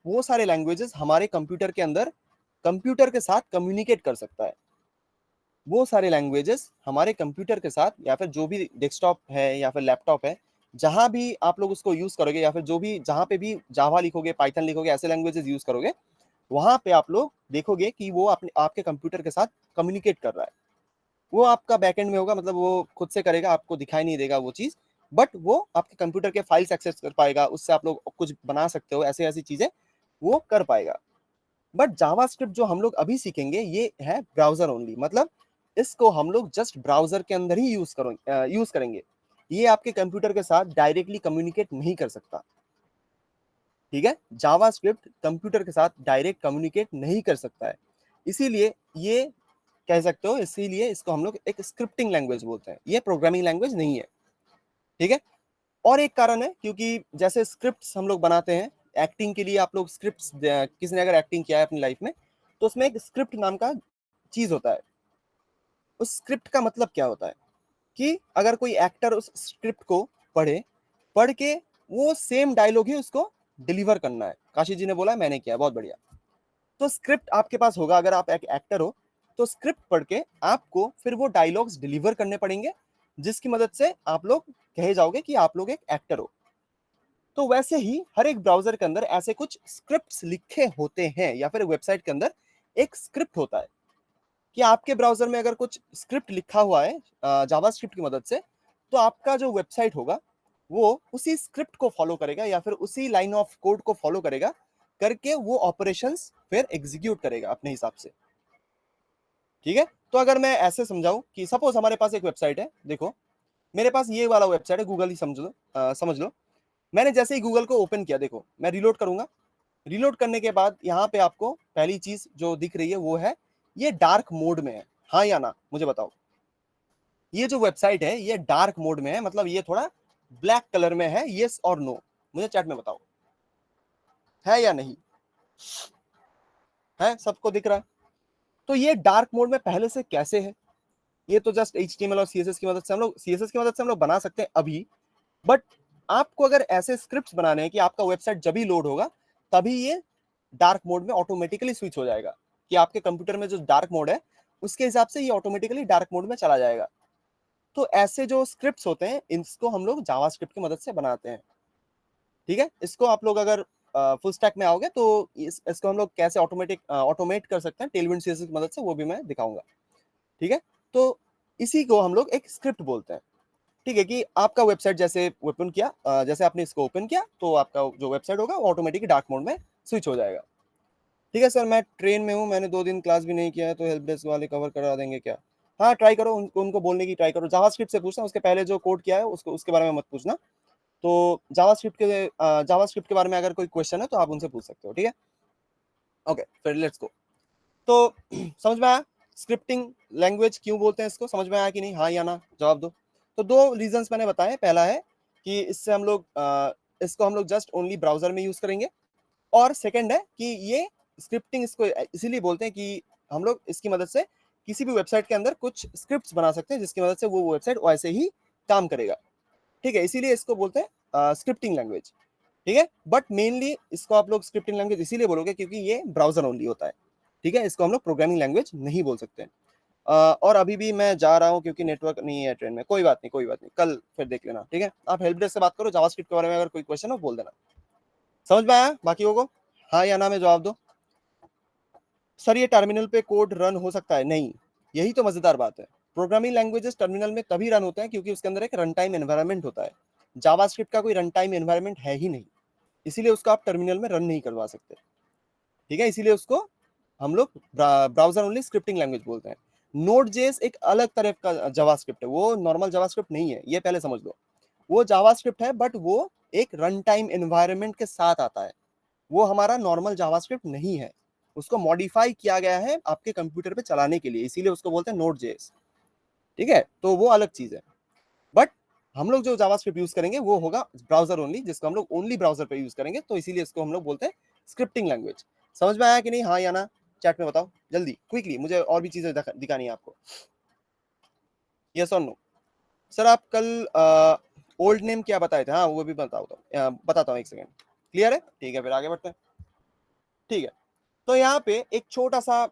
वो सारे लैंग्वेजेस हमारे कंप्यूटर के अंदर कंप्यूटर के साथ कम्युनिकेट कर सकता है। वो सारे लैंग्वेजेस हमारे कंप्यूटर के साथ या फिर जो भी डेस्कटॉप है या फिर लैपटॉप है, जहां भी आप लोग उसको यूज करोगे या फिर जो भी जहां पे भी जावा लिखोगे, पाइथन लिखोगे, ऐसे लैंग्वेजेस यूज करोगे, वहां पे आप लोग देखोगे कि वो अपने आपके कंप्यूटर के साथ कम्युनिकेट कर रहा है। वो आपका बैकएंड में होगा, मतलब वो खुद से करेगा, आपको दिखाई नहीं देगा वो चीज, बट वो आपके कंप्यूटर के फाइल्स एक्सेस कर पाएगा, उससे आप लोग कुछ बना सकते हो, ऐसे ऐसी चीजें वो कर पाएगा। बट जावास्क्रिप्ट जो हम लोग अभी सीखेंगे ये है ब्राउजर ओनली, मतलब इसको हम लोग जस्ट ब्राउजर के अंदर ही यूज करेंगे। ये आपके कंप्यूटर के साथ डायरेक्टली कम्युनिकेट नहीं कर सकता। ठीक है, जावास्क्रिप्ट कंप्यूटर के साथ डायरेक्ट कम्युनिकेट नहीं कर सकता है, इसीलिए ये कह सकते हो, इसीलिए इसको हम लोग एक स्क्रिप्टिंग लैंग्वेज बोलते हैं, ये प्रोग्रामिंग लैंग्वेज नहीं है। ठीक है, और एक कारण है क्योंकि जैसे स्क्रिप्ट्स हम लोग बनाते हैं एक्टिंग के लिए, आप लोग स्क्रिप्ट्स, किसी ने अगर एक्टिंग किया है अपनी लाइफ में, तो उसमें एक स्क्रिप्ट नाम का चीज होता है। उस स्क्रिप्ट का मतलब क्या होता है कि अगर कोई एक्टर उस स्क्रिप्ट को पढ़े, पढ़ के वो सेम डायलॉग ही उसको डिलीवर करना है। काशी जी ने बोला है, मैंने किया, बहुत बढ़िया। तो स्क्रिप्ट आपके पास होगा, अगर आप एक एक्टर हो तो स्क्रिप्ट पढ़ के आपको फिर वो डायलॉग्स डिलीवर करने पड़ेंगे, जिसकी मदद से आप लोग कहे जाओगे कि आप लोग एक एक्टर हो। तो वैसे ही हर एक ब्राउजर के अंदर ऐसे कुछ स्क्रिप्ट्स लिखे होते हैं, या फिर वेबसाइट के अंदर एक स्क्रिप्ट होता है कि आपके ब्राउजर में अगर कुछ स्क्रिप्ट लिखा हुआ है जावास्क्रिप्ट की मदद से, तो आपका जो वेबसाइट होगा वो उसी स्क्रिप्ट को फॉलो करेगा या फिर उसी लाइन ऑफ कोड को फॉलो करेगा, करके वो ऑपरेशंस फिर एग्जीक्यूट करेगा अपने हिसाब से। ठीक है, तो अगर मैं ऐसे समझाऊं कि सपोज हमारे पास एक वेबसाइट है, देखो मेरे पास ये वाला वेबसाइट है, गूगल ही समझ लो। मैंने जैसे ही गूगल को ओपन किया, देखो मैं रिलोड करूंगा, रिलोड करने के बाद यहाँ पे आपको पहली चीज जो दिख रही है वो है ये डार्क मोड में है, हाँ या ना मुझे बताओ। ये जो वेबसाइट है ये डार्क मोड में है, मतलब ये थोड़ा ब्लैक कलर में है, यस और नो, मुझे चैट में बताओ, है या नहीं? है, सबको दिख रहा है? तो ये डार्क मोड में पहले से कैसे है? ये तो जस्ट HTML और CSS की मदद से हम लोग, CSS की मदद से हम लोग बना सकते हैं अभी, बट आपको अगर ऐसे स्क्रिप्ट्स बनाने हैं कि आपका वेबसाइट जब भी लोड होगा तभी ये डार्क मोड में ऑटोमेटिकली स्विच हो जाएगा, कि आपके कंप्यूटर में जो डार्क मोड है उसके हिसाब से ये ऑटोमेटिकली डार्क मोड में चला जाएगा। तो ऐसे जो स्क्रिप्ट्स होते हैं इनको हम लोग जावास्क्रिप्ट की मदद से बनाते हैं। ठीक है, इसको आप लोग अगर फुल स्टैक में आओगे तो इसको हम लोग कैसे ऑटोमेट कर सकते हैं टेलविंड सीएसएस की मदद से, वो भी मैं दिखाऊंगा। ठीक है, तो इसी को हम लोग एक स्क्रिप्ट बोलते हैं। ठीक है, कि आपका वेबसाइट जैसे ओपन किया, जैसे आपने इसको ओपन किया तो आपका जो वेबसाइट होगा वो ऑटोमेटिक डार्क मोड में स्विच हो जाएगा। ठीक है सर, मैं ट्रेन में हूँ, मैंने 2 दिन क्लास भी नहीं किया है, तो हेल्प डेस्क वाले कवर करा देंगे क्या? हाँ ट्राई करो, उनको बोलने की ट्राई करो, जावास्क्रिप्ट से पूछना, उसके पहले जो कोड किया है उसको उसके बारे में मत पूछना। तो जावास्क्रिप्ट के बारे में अगर कोई क्वेश्चन है तो आप उनसे पूछ सकते हो। ठीक है, ओके फिर लेट्स गो। तो समझ में आया स्क्रिप्टिंग लैंग्वेज क्यों बोलते हैं इसको, समझ में आया कि नहीं? हाँ या ना जवाब दो। तो 2 रीजंस मैंने बताए, पहला है कि इससे हम लोग इसको हम लोग जस्ट ओनली ब्राउजर में यूज करेंगे, और सेकंड है कि ये स्क्रिप्टिंग इसको इसीलिए बोलते हैं कि हम लोग इसकी मदद से किसी भी वेबसाइट के अंदर कुछ स्क्रिप्ट्स बना सकते हैं जिसकी मदद से वो वेबसाइट वैसे ही काम करेगा। ठीक है, इसीलिए इसको बोलते हैं स्क्रिप्टिंग लैंग्वेज। ठीक है, बट मेनली इसको आप लोग स्क्रिप्टिंग लैंग्वेज इसीलिए बोलोगे क्योंकि ये ब्राउजर ओनली होता है। ठीक है, इसको हम लोग प्रोग्रामिंग लैंग्वेज नहीं बोल सकते। और अभी भी मैं जा रहा हूँ क्योंकि नेटवर्क नहीं है ट्रेन में, कोई बात नहीं कोई बात नहीं, कल फिर देख लेना। ठीक है, आप हेल्प डेस्क से बात करो, जावास्क्रिप्ट के बारे में अगर कोई क्वेश्चन हो बोल देना। समझ में आया बाकियों को? हाँ या ना में जवाब दो। सर ये टर्मिनल पे कोड रन हो सकता है? नहीं, यही तो मजेदार बात है। प्रोग्रामिंग लैंग्वेजेस टर्मिनल में तभी रन होते हैं क्योंकि उसके अंदर एक रन टाइम एनवायरनमेंट होता है। जावास्क्रिप्ट का कोई रन टाइम एनवायरनमेंट है ही नहीं, इसीलिए उसको आप टर्मिनल में रन नहीं करवा सकते। ठीक है, इसीलिए उसको हम लोग ब्राउजर ओनली स्क्रिप्टिंग लैंग्वेज बोलते हैं। नोड जेएस एक अलग तरह का जावास्क्रिप्ट है, वो नॉर्मल जावास्क्रिप्ट नहीं है, ये पहले समझ लो। वो जावास्क्रिप्ट है बट वो एक रन टाइम एनवायरनमेंट के साथ आता है, वो हमारा नॉर्मल जावास्क्रिप्ट नहीं है। उसको मॉडिफाई किया गया है आपके कंप्यूटर पे चलाने के लिए, इसीलिए उसको बोलते हैं नोड जेएस। ठीक है, तो वो अलग चीज है। बट हम लोग जो जावास्क्रिप्ट यूज करेंगे वो होगा ब्राउजर ओनली, जिसको हम लोग ओनली ब्राउजर पे यूज करेंगे, तो इसीलिए इसको हम लोग बोलते हैं स्क्रिप्टिंग लैंग्वेज। समझ में आया कि नहीं? हाँ या ना चैट में बताओ जल्दी क्विकली, मुझे और भी चीजें दिखानी है आपको। यस और नो? सर आप कल ओल्ड नेम क्या बताए थे? हाँ वो भी बताता हूँ, एक सेकेंड। क्लियर है? ठीक है, फिर आगे बढ़ते हैं। ठीक है, तो यहाँ पे एक छोटा सा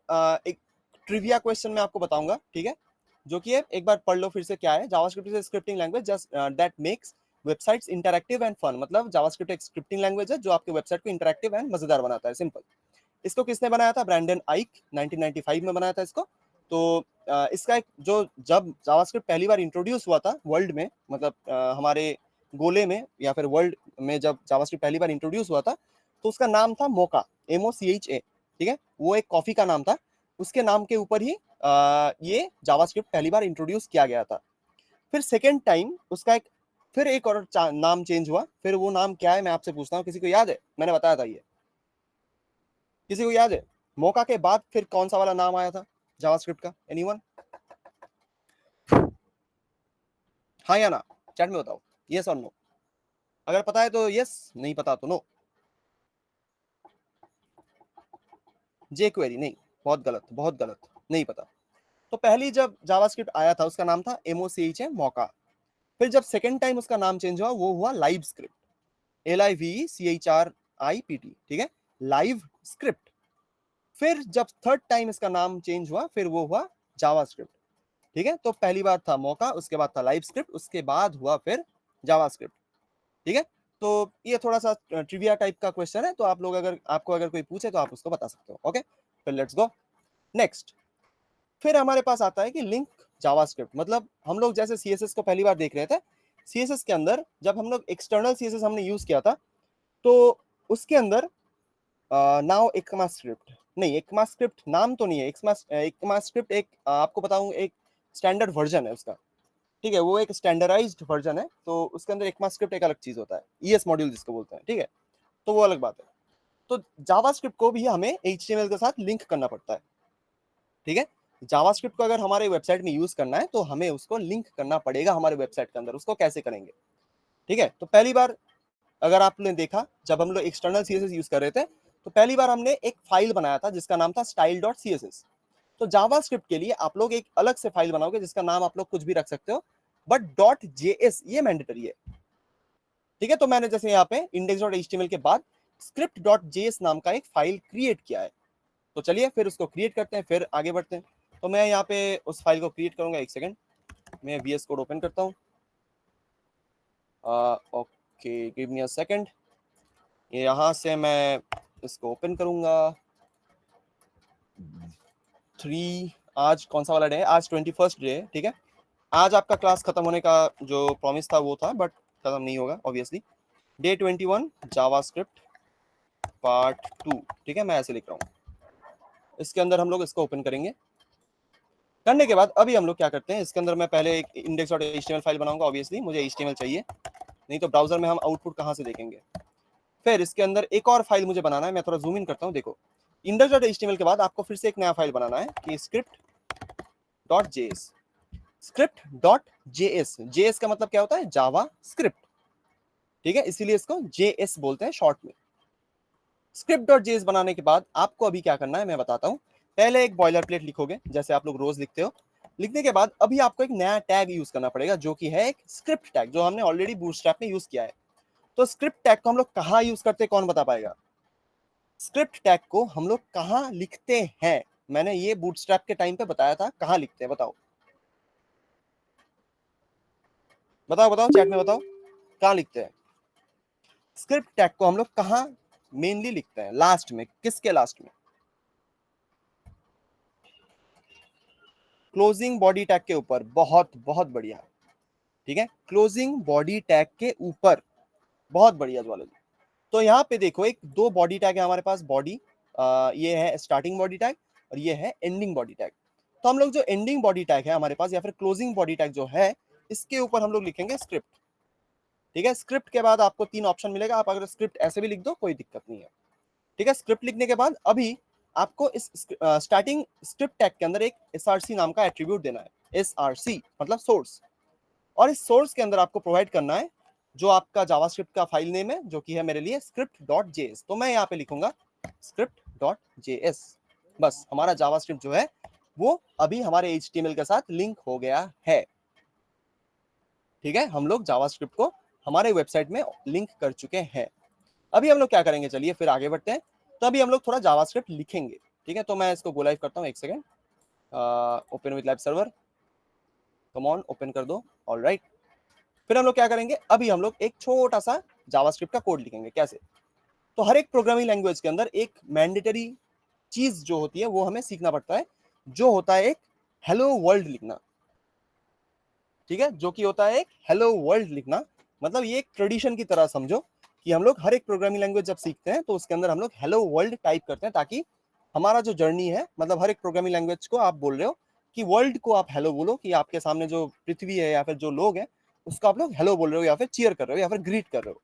एक ट्रिविया क्वेश्चन मैं आपको बताऊंगा, ठीक है, जो कि है, एक बार पढ़ लो फिर से। क्या है? JavaScript is scripting language just that makes websites interactive and fun. मतलब जावास्क्रिप्ट एक स्क्रिप्टिंग लैंग्वेज है जो आपके वेबसाइट को इंटरैक्टिव एंड मजेदार बनाता है, सिंपल। इसको किसने बनाया था? ब्रैंडन आइक 1995 में बनाया था इसको। तो इसका एक जो जब जावास्क्रिप्ट पहली बार इंट्रोड्यूस हुआ था वर्ल्ड में, मतलब हमारे गोले में या फिर वर्ल्ड में जब जावास्क्रिप्ट पहली बार इंट्रोड्यूस हुआ था, तो उसका नाम था मोका, MOCHA, ठीक है, वो एक कॉफी का नाम था। उसके नाम के ऊपर ही ये जावास्क्रिप्ट पहली बार इंट्रोड्यूस किया गया था। फिर सेकेंड टाइम उसका फिर एक और नाम चेंज हुआ। फिर वो नाम क्या है मैं आपसे पूछता हूँ, किसी को याद है? मैंने बताया था ये, किसी को याद है? मोका के बाद फिर कौन सा वाला नाम आया था जावास्क्रिप्ट का? एनीवन? हाँ या ना? चैट में बताओ, यस और नो। अगर पता है तो यस, नहीं पता तो नो। जे क्वेरी नहीं, बहुत गलत, बहुत गलत, नहीं पता। तो पहली जब जावास्क्रिप्ट आया था उसका नाम था MOCHA, मौका। फिर जब सेकेंड टाइम उसका नाम चेंज हुआ वो हुआ लाइव स्क्रिप्ट, LIVECHRIPT, ठीक है, लाइव स्क्रिप्ट। फिर जब थर्ड टाइम इसका नाम चेंज हुआ फिर वो हुआ जावास्क्रिप्ट, ठीक है। तो पहली बार था मौका, उसके बाद था लाइव स्क्रिप्ट, उसके बाद हुआ फिर जावास्क्रिप्ट, ठीक है। तो ये थोड़ा सा ट्रिविया टाइप का क्वेश्चन है, तो आप लोग अगर आपको अगर कोई पूछे तो आप उसको बता सकते हो। ओके, फिर लेट्स गो नेक्स्ट। फिर हमारे पास आता है कि लिंक जावास्क्रिप्ट। मतलब हम लोग जैसे CSS को पहली बार देख रहे थे, CSS के अंदर जब हम लोग एक्सटर्नल CSS हमने यूज किया था, तो उसके अंदर नाउ ECMAScript नहीं, ECMAScript नाम तो नहीं है, ECMAScript एक आपको बताऊं एक स्टैंडर्ड वर्जन है उसका, ठीक है, वो एक स्टैंडर्डाइज्ड वर्जन है। तो उसके अंदर ECMAScript एक अलग चीज होता है, ES मॉड्यूल जिसको बोलते हैं, ठीक है, तो वो अलग बात है। तो जावास्क्रिप्ट को भी हमें HTML के साथ लिंक करना पड़ता है, ठीक है। जावास्क्रिप्ट को अगर हमारे वेबसाइट में यूज करना है तो हमें उसको लिंक करना पड़ेगा हमारे वेबसाइट के अंदर। उसको कैसे करेंगे? ठीक है, तो पहली बार अगर आपने देखा जब हम लोग एक्सटर्नल CSS यूज कर रहे थे, तो पहली बार हमने एक फाइल बनाया था जिसका नाम था style.css। तो जावास्क्रिप्ट के लिए आप लोग एक अलग से फाइल बनाओगे जिसका नाम आप लोग कुछ भी रख सकते हो, बट .js ये मैंडेटरी है, ठीक है। तो मैंने जैसे यहाँ पे index.html के बाद script.js नाम का एक फाइल क्रिएट किया है। तो चलिए फिर उसको क्रिएट करते हैं, फिर आगे बढ़ते हैं। तो मैं यहाँ पे उस फाइल को क्रिएट करूंगा, एक सेकेंड, मैं VS कोड ओपन करता हूँ। Okay, give me a second. यहाँ से मैं इसको ओपन करूंगा। 3, आज कौन सा वाला डे है? आज 21st डे है, ठीक है। आज आपका क्लास खत्म होने का जो प्रॉमिस था वो था, बट खत्म नहीं होगा ऑब्वियसली। डे 21 जावास्क्रिप्ट पार्ट 2, ठीक है, मैं ऐसे लिख रहा हूँ। इसके अंदर हम लोग इसको ओपन करेंगे। करने के बाद अभी हम लोग क्या करते हैं, इसके अंदर मैं पहले एक index.html फाइल बनाऊंगा, ऑब्वियसली मुझे HTML चाहिए, नहीं तो ब्राउजर में हम आउटपुट कहाँ से देखेंगे। फिर इसके अंदर एक और फाइल मुझे बनाना है, मैं थोड़ा जूम इन करता हूँ, देखो index.html के बाद आपको फिर से एक नया फाइल बनाना है कि script.js। script.js, JS का मतलब क्या होता है? जावा स्क्रिप्ट, ठीक है, इसीलिए इसको JS बोलते हैं शॉर्ट में। script.js बनाने के बाद आपको अभी क्या करना है मैं बताता हूँ। पहले एक बॉयलर प्लेट लिखोगे जैसे आप लोग रोज लिखते हो। लिखने के बाद अभी आपको एक नया टैग यूज करना पड़ेगा जो कि है एक स्क्रिप्ट टैग, जो हमने ऑलरेडी बूटस्ट्रैप में यूज किया है। तो स्क्रिप्ट टैग को हम लोग कहाँ यूज करते हैं, कौन बता पाएगा? स्क्रिप्ट टैग को हम लोग कहाँ लिखते हैं? मैंने ये बूटस्ट्रैप के टाइम पे बताया था, कहाँ लिखते हैं बताओ, बताओ बताओ, चैट में बताओ, कहाँ लिखते हैं स्क्रिप्ट टैग को? हम लोग कहाँ मेनली लिखते हैं? लास्ट में, किसके लास्ट में? क्लोजिंग बॉडी टैग के ऊपर। बहुत बहुत बढ़िया, ठीक है, क्लोजिंग बॉडी टैग के ऊपर, बहुत बढ़िया ज्वाला जी। तो यहाँ पे देखो एक दो बॉडी टैग है हमारे पास। बॉडी ये है स्टार्टिंग बॉडी टैग और ये है एंडिंग बॉडी टैग। तो हम लोग जो एंडिंग बॉडी टैग है हमारे पास या फिर क्लोजिंग बॉडी टैग जो है, इसके ऊपर हम लोग लिखेंगे स्क्रिप्ट, ठीक है। स्क्रिप्ट के बाद आपको 3 ऑप्शन मिलेगा, आप अगर स्क्रिप्ट ऐसे भी लिख दो कोई दिक्कत नहीं है, ठीक है। स्क्रिप्ट लिखने के बाद अभी आपको इस स्टार्टिंग स्क्रिप्ट टैग के अंदर एक SRC नाम का एट्रीब्यूट देना है। SRC मतलब सोर्स, और इस सोर्स के अंदर आपको प्रोवाइड करना है जो आपका जावास्क्रिप्ट का फाइल नेम है, जो कि है मेरे लिए script.js। तो मैं यहाँ पे लिखूंगा script.js। बस हमारा जावास्क्रिप्ट जो है वो अभी हमारे HTML के साथ लिंक हो गया है, ठीक है। हम लोग जावास्क्रिप्ट को हमारे वेबसाइट में लिंक कर चुके हैं। अभी हम लोग क्या करेंगे, चलिए फिर आगे बढ़ते हैं। तो अभी हम लोग थोड़ा जावास्क्रिप्ट लिखेंगे, ठीक है। तो मैं इसको गो लाइव करता हूँ, एक second, open with live server, come on open कर दो, ऑलराइट। फिर हम लोग क्या करेंगे, अभी हम लोग एक छोटा सा जावास्क्रिप्ट का कोड लिखेंगे। कैसे? तो हर एक प्रोग्रामिंग लैंग्वेज के अंदर एक मैंडेटरी चीज जो होती है वो हमें सीखना पड़ता है, जो होता है एक हेलो वर्ल्ड लिखना, ठीक है, जो कि होता है एक हेलो वर्ल्ड लिखना। मतलब ये एक ट्रेडिशन की तरह समझो कि हम लोग हर एक प्रोग्रामिंग लैंग्वेज जब सीखते हैं तो उसके अंदर हम लोग हेलो वर्ल्ड टाइप करते हैं, ताकि हमारा जो जर्नी है, मतलब हर एक प्रोग्रामिंग लैंग्वेज को आप बोल रहे हो कि वर्ल्ड को आप हेलो बोलो, कि आपके सामने जो पृथ्वी है या फिर जो लोग हैं उसको आप लोग हेलो बोल रहे हो या फिर चीयर कर रहे हो या फिर ग्रीट कर रहे हो।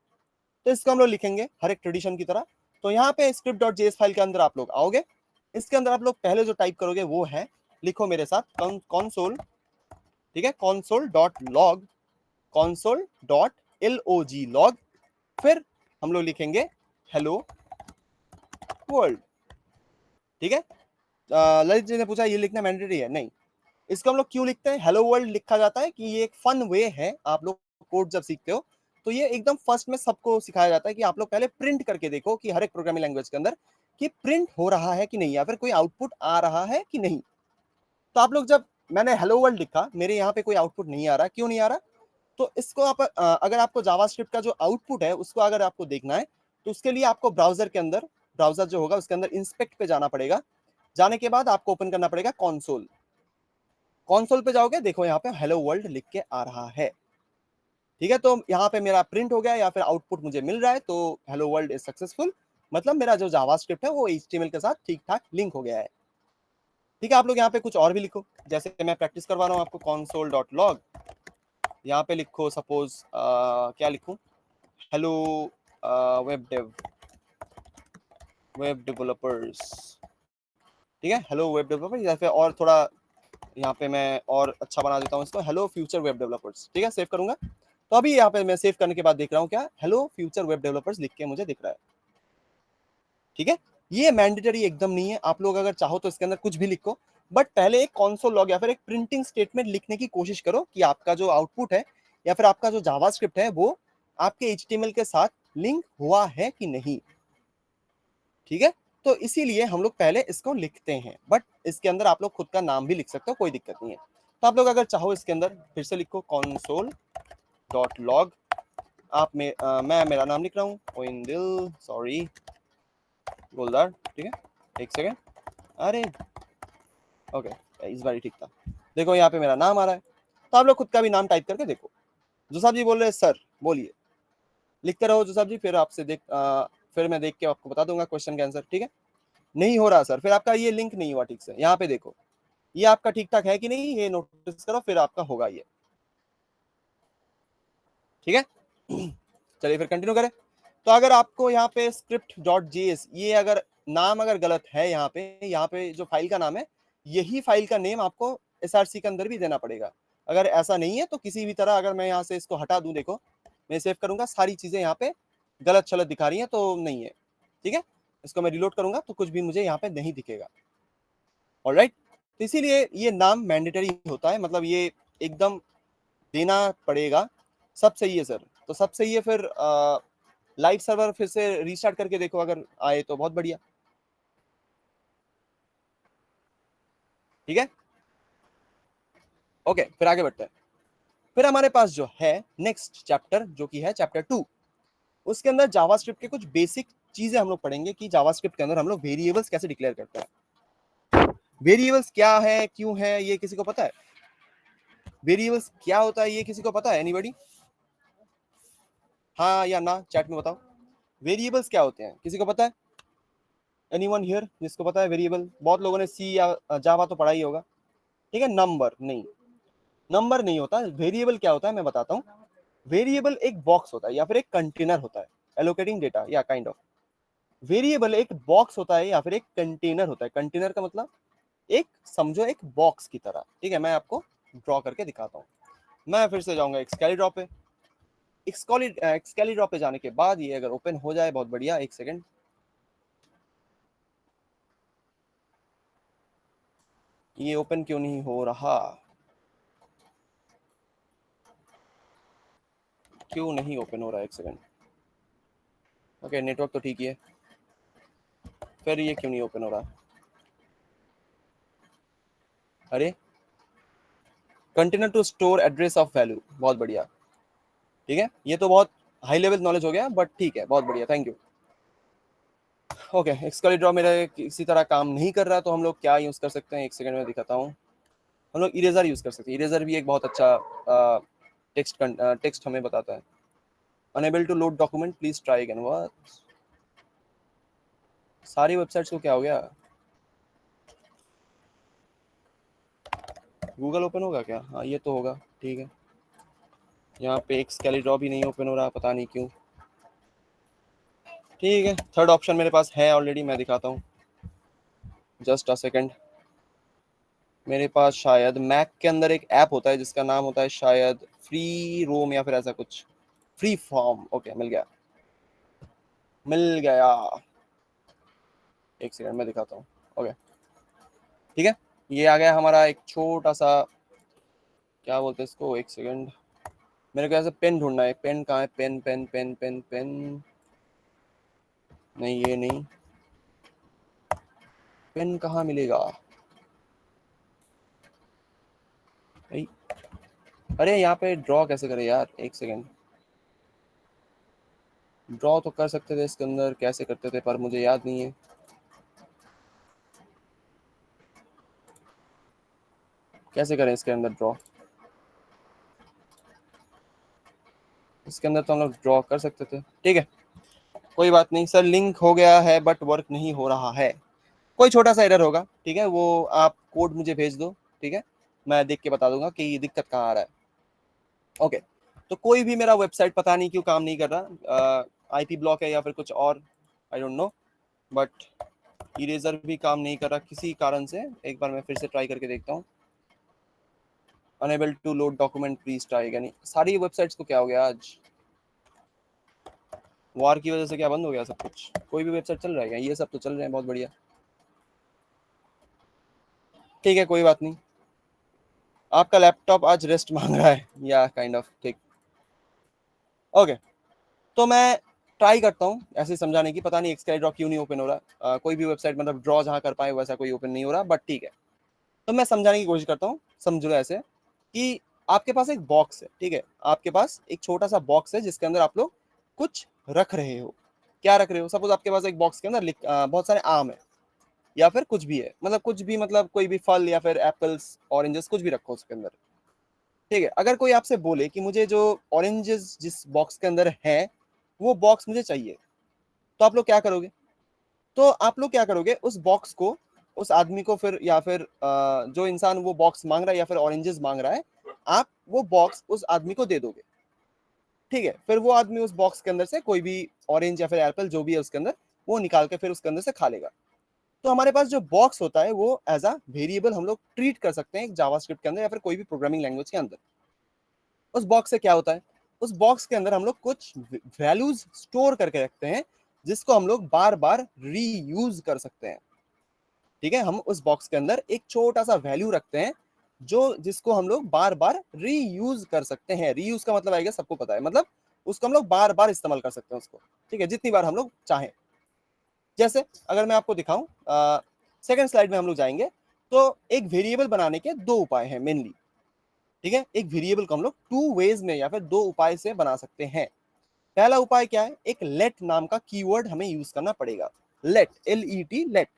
तो इसको हम लोग लिखेंगे हर एक ट्रेडिशन की तरह। तो यहाँ पे स्क्रिप्ट डॉट जेएस फाइल के अंदर आप लोग आओगे, इसके अंदर आप लोग पहले जो टाइप करोगे वो है, लिखो मेरे साथ, कॉन्सोल, ठीक है, console dot log, console dot LOG log. फिर हम लोग लिखेंगे हेलो वर्ल्ड, ठीक है। ललित जी ने पूछा ये लिखना मैंडेटरी है? नहीं। इसको हम लोग क्यों लिखते हैं? हेलो वर्ल्ड लिखा जाता है कि ये एक फन वे है, आप लोग कोड जब सीखते हो तो ये एकदम फर्स्ट में सबको सिखाया जाता है कि आप लोग पहले प्रिंट करके देखो कि हर एक प्रोग्रामिंग लैंग्वेज के अंदर कि प्रिंट हो रहा है कि नहीं, या फिर कोई आउटपुट आ रहा है कि नहीं। तो आप लोग जब मैंने हेलो वर्ल्ड लिखा, मेरे यहाँ पे कोई आउटपुट नहीं आ रहा, क्यों नहीं आ रहा? तो इसको आप अगर आपको जावास्क्रिप्ट का जो आउटपुट है उसको अगर आपको देखना है तो उसके लिए आपको ब्राउजर के अंदर, ब्राउजर जो होगा उसके अंदर इंस्पेक्ट पे जाना पड़ेगा। जाने के बाद आपको ओपन करना पड़ेगा कॉन्सोल। कॉन्सोल पे जाओगे, देखो यहाँ पे हेलो वर्ल्ड लिख के आ रहा है, ठीक है। तो यहाँ पे मेरा प्रिंट हो गया या फिर आउटपुट मुझे मिल रहा है, तो हेलो वर्ल्ड इज सक्सेसफुल, मतलब मेरा जो जावास्क्रिप्ट है वो HTML के साथ ठीक ठाक लिंक हो गया है, ठीक है। आप लोग यहाँ पे कुछ और भी लिखो, जैसे मैं प्रैक्टिस करवा रहा हूँ आपको, कॉन्सोल डॉट लॉग, यहाँ पे लिखो सपोज क्या लिखूं, hello web dev, web developers, ठीक है, हेलो वेब डेवलपर्स, या फिर और थोड़ा यहाँ पे मैं और अच्छा बना देता हूँ इसको, हेलो फ्यूचर वेब डेवलपर्स, ठीक है। सेव करूंगा तो अभी यहाँ पे मैं सेव करने के बाद देख रहा हूँ क्या, हेलो फ्यूचर वेब डेवलपर्स लिख के मुझे दिख रहा है, ठीक है। ये मैंडेटरी एकदम नहीं है, आप लोग अगर चाहो तो इसके अंदर कुछ भी लिखो, बट पहले एक कॉन्सोल लॉग या फिर एक प्रिंटिंग स्टेटमेंट लिखने की कोशिश करो कि आपका जो आउटपुट है या फिर आपका जो जावास्क्रिप्ट है वो आपके HTML के साथ लिंक हुआ है कि नहीं, ठीक है। तो इसीलिए हम लोग पहले इसको लिखते हैं, बट इसके अंदर आप लोग खुद का नाम भी लिख सकते हो, कोई दिक्कत नहीं है। तो आप लोग अगर चाहो इसके अंदर फिर से लिखो कॉन्सोल डॉट लॉग, आप मैं मेरा नाम लिख रहा हूँ, ओइंदिल, सॉरी, गोलदार, ठीक है। एक सेकेंड, अरे ओके, इस बार ही ठीक था। देखो यहाँ पे मेरा नाम आ रहा है, तो आप लोग खुद का भी नाम टाइप करके देखो। जो साहब जी बोल रहे हैं सर बोलिए, लिखते रहो जो साहब जी, फिर आपसे फिर मैं देख के आपको बता दूंगा क्वेश्चन का आंसर, ठीक है। नहीं हो रहा सर, फिर आपका ये लिंक नहीं हुआ ठीक से, यहाँ पे देखो ये आपका ठीक ठाक है कि नहीं, ये नोटिस करो, फिर आपका होगा ये, ठीक है। चलिए फिर कंटिन्यू करें। तो अगर आपको यहाँ पे स्क्रिप्ट डॉट जेएस, ये अगर नाम अगर गलत है, यहाँ पे जो फाइल का नाम है, यही फाइल का नेम आपको SRC के अंदर भी देना पड़ेगा। अगर ऐसा नहीं है तो किसी भी तरह, अगर मैं यहाँ से इसको हटा दूं, देखो मैं सेव करूंगा, सारी चीजें यहाँ पे गलत शलत दिखा रही हैं, तो नहीं है, ठीक है। इसको मैं रिलोड करूंगा तो कुछ भी मुझे यहाँ पे नहीं दिखेगा, ऑलराइट। तो इसीलिए ये नाम मैंडेटरी होता है, मतलब ये एकदम देना पड़ेगा। सब सही है सर, तो सब सही है, फिर लाइव सर्वर फिर से रीस्टार्ट करके देखो, अगर आए तो बहुत बढ़िया, ठीक है। ओके, फिर आगे बढ़ते हैं। फिर हमारे पास जो है नेक्स्ट चैप्टर, जो कि है चैप्टर 2, उसके अंदर जावास्क्रिप्ट के कुछ बेसिक चीजें हम लोग पढ़ेंगे कि जावास्क्रिप्ट के अंदर हम लोग वेरिएबल्स कैसे डिक्लेयर करते हैं। वेरिएबल्स क्या है, क्यों है, ये किसी को पता है? वेरिएबल्स क्या होता है ये किसी को पता है? एनीबॉडी? हाँ या ना, चैट में बताओ। वेरिएबल्स क्या होते हैं, किसी को पता है? एनीवन हियर जिसको पता है वेरिएबल? बहुत लोगों ने सी या जावा तो पढ़ा ही होगा, ठीक है। नंबर नहीं, नंबर नहीं होता। वेरिएबल क्या होता है मैं बताता हूँ। वेरिएबल एक बॉक्स होता है या फिर एक कंटेनर होता है, एलोकेटिंग डेटा या काइंड ऑफ। वेरिएबल एक बॉक्स होता है या फिर एक कंटेनर होता है। कंटेनर का मतलब एक, समझो एक बॉक्स की तरह, ठीक है। मैं आपको ड्रॉ करके दिखाता हूँ। मैं फिर से जाऊंगा एक्सकैलीड्रॉ पे। एक्सकैलीड्रॉ पे जाने के बाद ये अगर ओपन हो जाए बहुत बढ़िया, एक सेकेंड। ये ओपन क्यों नहीं हो रहा, क्यों नहीं ओपन हो रहा है? एक सेकेंड। ओके, नेटवर्क तो ठीक ही है। फिर ये क्यों नहीं ओपन हो रहा? अरे container to store address of value, बहुत बढ़िया। ठीक है, ये तो बहुत हाई लेवल नॉलेज हो गया, बट ठीक है, बहुत बढ़िया, थैंक यू। ओके, एक्सकली ड्रॉ मेरा किसी तरह काम नहीं कर रहा, तो हम लोग क्या यूज कर सकते हैं, एक सेकंड में दिखाता हूँ। हम लोग इरेजर यूज कर सकते हैं। इरेजर भी एक बहुत अच्छा टेक्स्ट हमें बताता है। Unable to load document, please try again. What, सारी वेबसाइट्स को क्या हो गया? गूगल ओपन होगा क्या? हाँ ये तो होगा, ठीक है। यहाँ पे एक्सकली ड्रॉ भी नहीं ओपन हो रहा, पता नहीं क्यों। ठीक है, थर्ड ऑप्शन मेरे पास है ऑलरेडी, मैं दिखाता हूँ, जस्ट अ सेकंड। मेरे पास शायद मैक के अंदर एक ऐप होता है जिसका नाम होता है शायद फ्री रोम या फिर ऐसा कुछ, फ्री फॉर्म। ओके, मिल गया, मिल गया। एक सेकंड में दिखाता हूँ। ओके, ठीक है, ये आ गया हमारा एक छोटा सा, क्या बोलते हैं इसको, एक सेकंड, मेरे को ऐसे पेन ढूंढना है। पेन कहाँ है? Pen pen pen pen pen, नहीं ये नहीं, पेन कहाँ मिलेगा? भाई, अरे यहाँ पे ड्रॉ कैसे करें यार, एक सेकंड। ड्रॉ तो कर सकते थे इसके अंदर, कैसे करते थे पर मुझे याद नहीं है। कैसे करें इसके अंदर ड्रॉ? इसके अंदर तो हम लोग ड्रॉ कर सकते थे, ठीक है, कोई बात नहीं सर। लिंक हो गया है बट वर्क नहीं हो रहा है, कोई छोटा सा एरर होगा, ठीक है, वो आप कोड मुझे भेज दो, ठीक है, मैं देख के बता दूंगा कि दिक्कत कहाँ आ रहा है। ओके, तो कोई भी मेरा वेबसाइट पता नहीं क्यों काम नहीं कर रहा, आईपी ब्लॉक है या फिर कुछ और, I don't know, but eraser भी काम नहीं कर रहा किसी कारण से। एक बार मैं फिर से ट्राई करके देखता हूँ। Unable to load document, please try, यानी सारी वेबसाइट्स को क्या हो गया आज? वॉर की वजह से क्या बंद हो गया सब कुछ? कोई भी वेबसाइट चल रहा है क्या? ये सब तो चल रहे हैं, बहुत बढ़िया। ठीक है, कोई बात नहीं, आपका लैपटॉप आज रेस्ट मांग रहा है या काइंड ऑफ, ठीक। ओके, तो मैं ट्राई करता हूँ ऐसे समझाने की, पता नहीं एक्सकाई ड्रॉ क्यों नहीं ओपन हो रहा, कोई भी वेबसाइट मतलब ड्रॉ जहाँ कर पाए वैसा कोई ओपन नहीं हो रहा, बट ठीक है। तो मैं समझाने की कोशिश करता हूँ, समझो ऐसे कि आपके पास एक बॉक्स है, ठीक है, आपके पास एक छोटा सा बॉक्स है जिसके अंदर आप लोग कुछ रख रहे हो। क्या रख रहे हो? सपोज आपके पास एक बॉक्स के अंदर बहुत सारे आम है या फिर कुछ भी है, मतलब कुछ भी, मतलब कोई भी फल या फिर एप्पल्स ऑरेंजेस कुछ भी रखो उसके अंदर, ठीक है। अगर कोई आपसे बोले कि मुझे जो ऑरेंजेस जिस बॉक्स के अंदर है वो बॉक्स मुझे चाहिए, तो आप लोग क्या करोगे? तो आप लोग क्या करोगे, उस बॉक्स को उस आदमी को फिर, या फिर जो इंसान वो बॉक्स मांग रहा है या फिर ऑरेंजेस मांग रहा है, आप वो बॉक्स उस आदमी को दे दोगे, ठीक है। फिर वो आदमी उस बॉक्स के अंदर से कोई भी ऑरेंज या फिर एप्पल जो भी है उसके अंदर, वो निकाल के फिर उसके अंदर से खा लेगा। तो हमारे पास जो बॉक्स होता है वो एज अ वेरिएबल हम लोग ट्रीट कर सकते हैं जावास्क्रिप्ट के अंदर या फिर कोई भी प्रोग्रामिंग लैंग्वेज के अंदर। उस बॉक्स से क्या होता है? उस बॉक्स के अंदर हम लोग कुछ वैल्यूज स्टोर करके रखते हैं जिसको हम लोग बार बार रीयूज कर सकते हैं, ठीक है। हम उस बॉक्स के अंदर एक छोटा सा वैल्यू रखते हैं जो जिसको हम लोग बार बार रीयूज कर सकते हैं। रीयूज का मतलब आएगा, सबको पता है, मतलब उसको हम लोग बार बार इस्तेमाल कर सकते हैं उसको, ठीक है, जितनी बार हम लोग चाहें। जैसे अगर मैं आपको दिखाऊं, सेकंड स्लाइड में हम लोग जाएंगे, तो एक वेरिएबल बनाने के दो उपाय हैं मेनली, ठीक है। एक वेरिएबल को हम लोग टू वेज में या फिर दो उपाय से बना सकते हैं। पहला उपाय क्या है? एक लेट नाम का कीवर्ड हमें यूज करना पड़ेगा। Let, LET, let.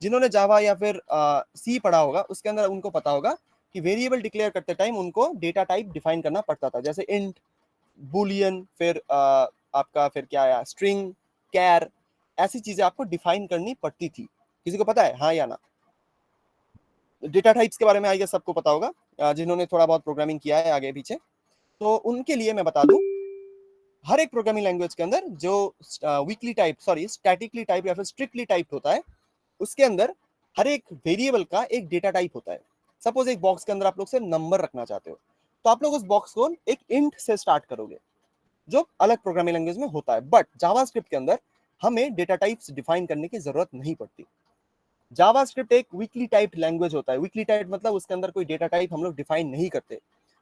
जिन्होंने जावा या फिर सी पढ़ा होगा उसके अंदर उनको पता होगा कि वेरिएबल डिक्लेयर करते टाइम उनको डेटा टाइप डिफाइन करना पड़ता था, जैसे इंट, बुलियन, फिर आपका फिर क्या आया, स्ट्रिंग, कैर, ऐसी चीजें आपको डिफाइन करनी पड़ती थी। किसी को पता है, हाँ या ना? डेटा टाइप्स के बारे में आई गेस सबको पता होगा, जिन्होंने थोड़ा बहुत प्रोग्रामिंग किया है आगे पीछे। तो उनके लिए मैं बता दूं, हर एक प्रोग्रामिंग लैंग्वेज के अंदर जो weekly type, sorry statically type या फिर स्ट्रिक्टली टाइप होता है, उसके अंदर हर एक वेरिएबल का एक डेटा टाइप होता है। सपोज एक बॉक्स के अंदर आप लोग सिर्फ नंबर रखना चाहते हो, तो आप लोग उस बॉक्स को एक इंट से स्टार्ट करोगे, जो अलग प्रोग्रामिंग लैंग्वेज में होता है। बट जावास्क्रिप्ट के अंदर हमें डेटा टाइप्स डिफाइन करने की जरूरत नहीं पड़ती। जावास्क्रिप्ट एक वीकली टाइप लैंग्वेज होता है। वीकली टाइप मतलब उसके अंदर कोई डेटा टाइप हम लोग डिफाइन नहीं करते।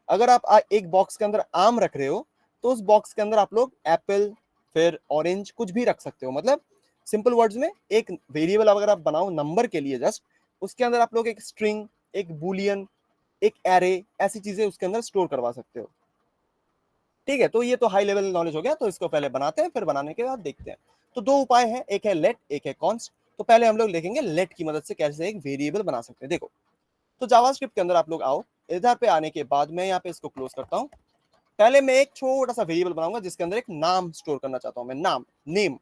अगर आप एक बॉक्स के अंदर आम रख रहे हो, तो उस बॉक्स के अंदर आप लोग एप्पल, फिर ऑरेंज कुछ भी रख सकते हो, मतलब सिंपल वर्ड्स में एक वेरिएबल अगर आप बनाओ नंबर के लिए जस्ट, उसके अंदर आप लोग एक स्ट्रिंग, एक बुलियन, एक एरे, ऐसी चीजें उसके अंदर स्टोर करवा सकते हो। ठीक है, तो ये तो हाई लेवल नॉलेज हो गया, तो इसको पहले बनाते हैं, फिर बनाने के बाद देखते हैं। तो दो उपाय हैं, एक है लेट, एक है कॉन्स्ट। तो पहले हम लोग देखेंगे लेट की मदद से कैसे एक वेरिएबल बना सकते हैं। देखो, तो जावास्क्रिप्ट के अंदर आप लोग आओ, इधर पे आने के बाद मैं यहाँ पे इसको क्लोज करता हूँ। पहले मैं एक छोटा सा वेरिएबल बनाऊंगा जिसके अंदर एक नाम स्टोर करना चाहता हूँ, मैं नाम, नेम।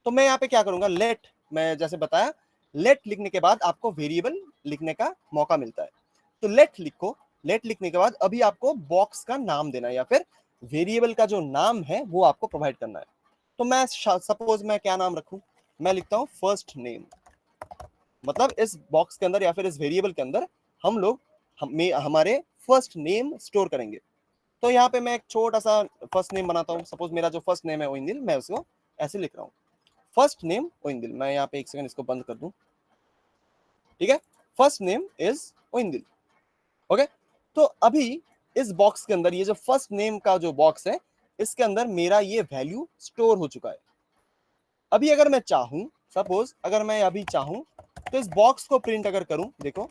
तो मैं यहाँ पे क्या करूंगा, लेट, मैं जैसे बताया, लेट लिखने के बाद आपको वेरिएबल लिखने का मौका मिलता है। तो लेट लिखो, लेट लिखने के बाद अभी आपको बॉक्स का नाम देना है, या फिर वेरिएबल का जो नाम है वो आपको प्रोवाइड करना है। तो मैं सपोज मैं क्या नाम रखूं, मैं लिखता हूं फर्स्ट नेम। मतलब इस बॉक्स के अंदर या फिर इस वेरिएबल के अंदर हम लोग हमारे फर्स्ट नेम स्टोर करेंगे। तो यहाँ पे मैं एक छोटा सा फर्स्ट नेम बनाता हूँ। सपोज मेरा जो फर्स्ट नेम है ओइंदिल, मैं उसको ऐसे लिख रहा हूँ, फर्स्ट नेम ओइंदिल। मैं यहाँ पे एक सेकंड इसको बंद कर दूं। ठीक है, फर्स्ट नेम इज ओइंदिल। ओके, तो अभी इस बॉक्स के अंदर ये जो फर्स्ट नेम का जो बॉक्स है, इसके अंदर मेरा ये वैल्यू स्टोर हो चुका है। अभी अगर मैं चाहूं, सपोज अगर मैं अभी चाहूं तो इस बॉक्स को प्रिंट अगर करूं, देखो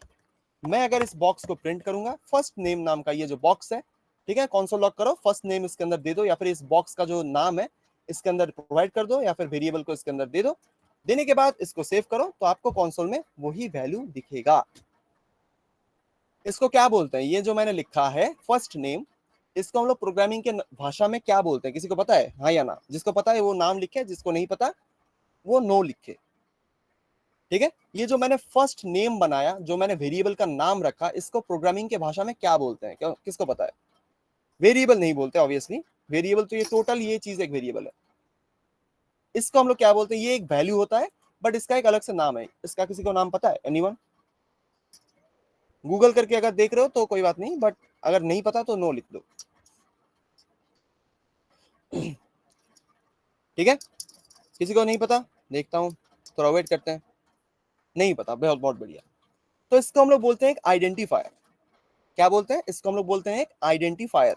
मैं अगर इस बॉक्स को प्रिंट करूंगा, फर्स्ट नेम नाम का ये जो बॉक्स है, ठीक है, कंसोल लॉग करो, फर्स्ट नेम इसके अंदर दे दो, या फिर इस बॉक्स का जो नाम है इसके अंदर प्रोवाइड कर दो, या फिर वेरिएबल को इसके अंदर दे दो। देने के बाद इसको सेव करो, तो आपको कंसोल में वही वैल्यू दिखेगा। इसको क्या बोलते हैं, ये जो मैंने लिखा है फर्स्ट नेम, इसको हम लोग प्रोग्रामिंग के भाषा में क्या बोलते हैं, किसी को पता है, हाँ या ना? जिसको पता है वो नाम लिखे, जिसको नहीं पता वो नो लिखे। ठीक है, ये जो मैंने फर्स्ट नेम बनाया, जो मैंने वेरिएबल का नाम रखा, इसको प्रोग्रामिंग के भाषा में क्या बोलते हैं, किसको पता है? वेरिएबल नहीं बोलते ऑब्वियसली, वेरिएबल तो ये टोटल ये चीज एक वेरिएबल है। इसको हम लोग क्या बोलते हैं, ये एक वैल्यू होता है, बट इसका एक अलग से नाम है। इसका किसी को नाम पता है? एनीवन? गूगल करके अगर देख रहे हो तो कोई बात नहीं, बट अगर नहीं पता तो नो लिख दो। ठीक है, किसी को नहीं पता? देखता हूं, थोड़ा वेट करते हैं। नहीं पता, बहुत बहुत बढ़िया। तो इसको हम लोग बोलते हैं एक आइडेंटिफायर। क्या बोलते हैं इसको? हम लोग बोलते हैं एक आइडेंटिफायर।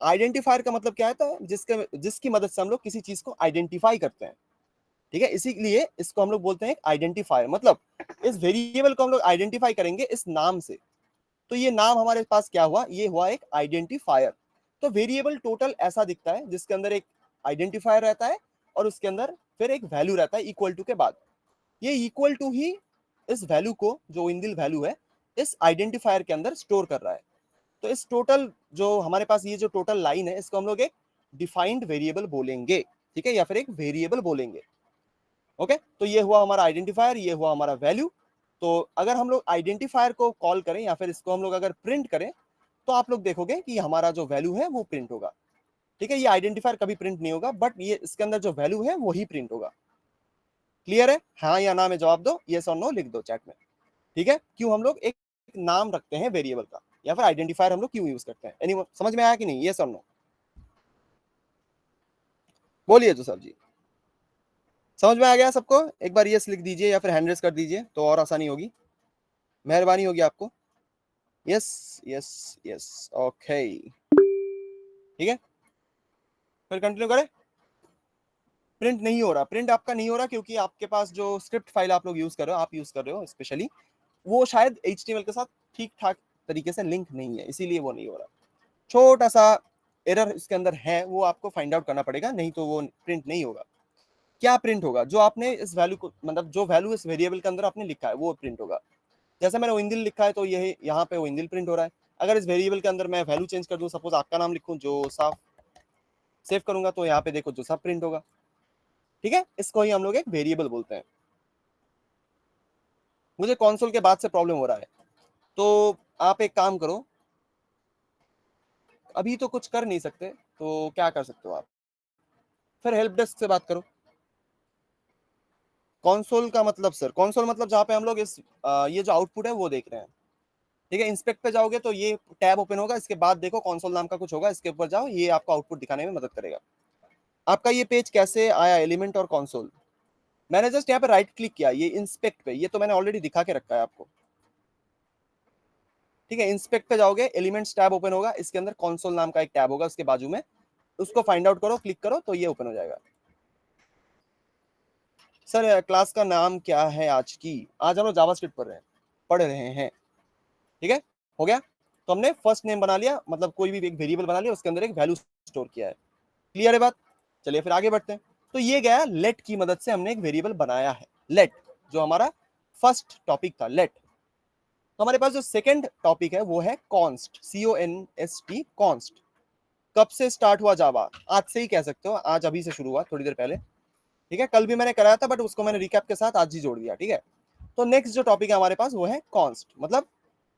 आइडेंटिफायर का मतलब क्या है? तो जिसकी मदद से हम लोग किसी चीज को आइडेंटिफाई करते हैं। ठीक है, इसीलिए इसको हम लोग बोलते हैं आइडेंटिफायर। मतलब इस वेरिएबल को हम लोग आइडेंटिफाई करेंगे इस नाम से। तो ये नाम हमारे पास क्या हुआ? ये हुआ एक आइडेंटिफायर। तो वेरिएबल टोटल ऐसा दिखता है जिसके अंदर एक आइडेंटिफायर रहता है और उसके अंदर फिर एक वैल्यू रहता है इक्वल टू के बाद। ये इक्वल टू ही इस वैल्यू को, जो इनबिल्ट वैल्यू है, इस आइडेंटिफायर के अंदर स्टोर कर रहा है। तो इस टोटल जो हमारे पास ये जो टोटल लाइन है, इसको हम लोग एक डिफाइंड वेरिएबल बोलेंगे। ठीक है, या फिर एक वेरिएबल बोलेंगे। ओके, तो ये हुआ हमारा आइडेंटिफायर, ये हुआ हमारा वैल्यू। तो अगर हम लोग आइडेंटिफायर को कॉल करें या फिर इसको हम लोग अगर प्रिंट करें, तो आप लोग देखोगे कि हमारा जो वैल्यू है वो प्रिंट होगा। ठीक है, ये आइडेंटिफायर कभी प्रिंट नहीं होगा, बट ये इसके अंदर जो वैल्यू है वही प्रिंट होगा। क्लियर है? हाँ या ना में जवाब दो, यस और नो लिख दो चैट में। ठीक है, क्यों हम लोग एक नाम रखते हैं वेरिएबल का, या फिर आइडेंटिफायर हम लोग क्यों यूज करते हैं? एनीवन समझ में आया कि नहीं? यस और नो बोलिए जो सर जी। समझ में आ गया सबको? एक बार यस लिख दीजिए या फिर हैंड रेस कर दीजिए तो और आसानी होगी, मेहरबानी होगी आपको। Yes yes yes, okay. ठीक है, फिर कंटिन्यू करें। प्रिंट नहीं हो रहा, प्रिंट आपका नहीं हो रहा क्योंकि आपके पास जो स्क्रिप्ट फाइल आप लोग यूज कर रहे हो, आप यूज कर रहे हो स्पेशली, वो शायद HTML के साथ ठीक ठाक तरीके से लिंक नहीं है, इसीलिए वो नहीं हो रहा। छोटा सा एरर इसके अंदर है, वो आपको फाइंड आउट करना पड़ेगा, नहीं तो वो प्रिंट नहीं होगा। क्या प्रिंट होगा? जो आपने इस वैल्यू को, मतलब जो वैल्यू इस वेरिएबल के अंदर आपने लिखा है वो प्रिंट होगा। जैसे मैंने ओइंदिल लिखा है तो ये यहाँ पे ओइंदिल प्रिंट हो रहा है। अगर इस वेरिएबल के अंदर मैं वैल्यू चेंज कर दूं, सपोज आपका नाम लिखूं जो साफ, सेव करूंगा तो यहाँ पे देखो जो सब प्रिंट होगा। ठीक है, इसको ही हम लोग एक वेरिएबल बोलते हैं। मुझे कंसोल के बाद से प्रॉब्लम हो रहा है, तो आप एक काम करो, अभी तो कुछ कर नहीं सकते, तो क्या कर सकते हो आप? फिर हेल्प डेस्क से बात करो। कंसोल का मतलब सर, कंसोल मतलब जहाँ पे हम लोग ये जो आउटपुट है वो देख रहे हैं। ठीक है, इंस्पेक्ट पे जाओगे तो ये टैब ओपन होगा, इसके बाद देखो कंसोल नाम का कुछ होगा, इसके ऊपर जाओ, ये आपको आउटपुट दिखाने में मदद करेगा। आपका ये पेज कैसे आया, एलिमेंट और कंसोल? मैंने जस्ट यहाँ पे राइट क्लिक किया, ये इंस्पेक्ट पे, ये तो मैंने ऑलरेडी दिखा के रखा है आपको। ठीक है, इंस्पेक्ट पे जाओगे, एलिमेंट्स टैब ओपन होगा, इसके अंदर कंसोल नाम का एक टैब होगा उसके बाजू में, उसको फाइंड आउट करो, क्लिक करो तो ये ओपन हो जाएगा। सर क्लास का नाम क्या है आज की? आज हम लोग जावास्क्रिप्ट पढ़ रहे हैं। ठीक है, हो गया। तो हमने फर्स्ट नेम बना लिया, मतलब कोई भी एक वेरिएबल बना लिया, उसके अंदर एक वैल्यू स्टोर किया है। क्लियर है बात? चलिए फिर आगे बढ़ते हैं। तो ये गया लेट की मदद से हमने एक वेरिएबल बनाया है, लेट, जो हमारा फर्स्ट टॉपिक था, लेट। तो हमारे पास जो सेकंड टॉपिक है वो है कॉन्स्ट, CONST, कॉन्स्ट। कब से स्टार्ट हुआ जावा? आज से ही कह सकते हो, आज अभी से शुरू हुआ, थोड़ी देर पहले। ठीक है, कल भी मैंने कराया था बट उसको मैंने रिकैप के साथ आज ही जोड़ दिया। ठीक है, तो नेक्स्ट जो टॉपिक है हमारे पास वो है कॉन्स्ट। मतलब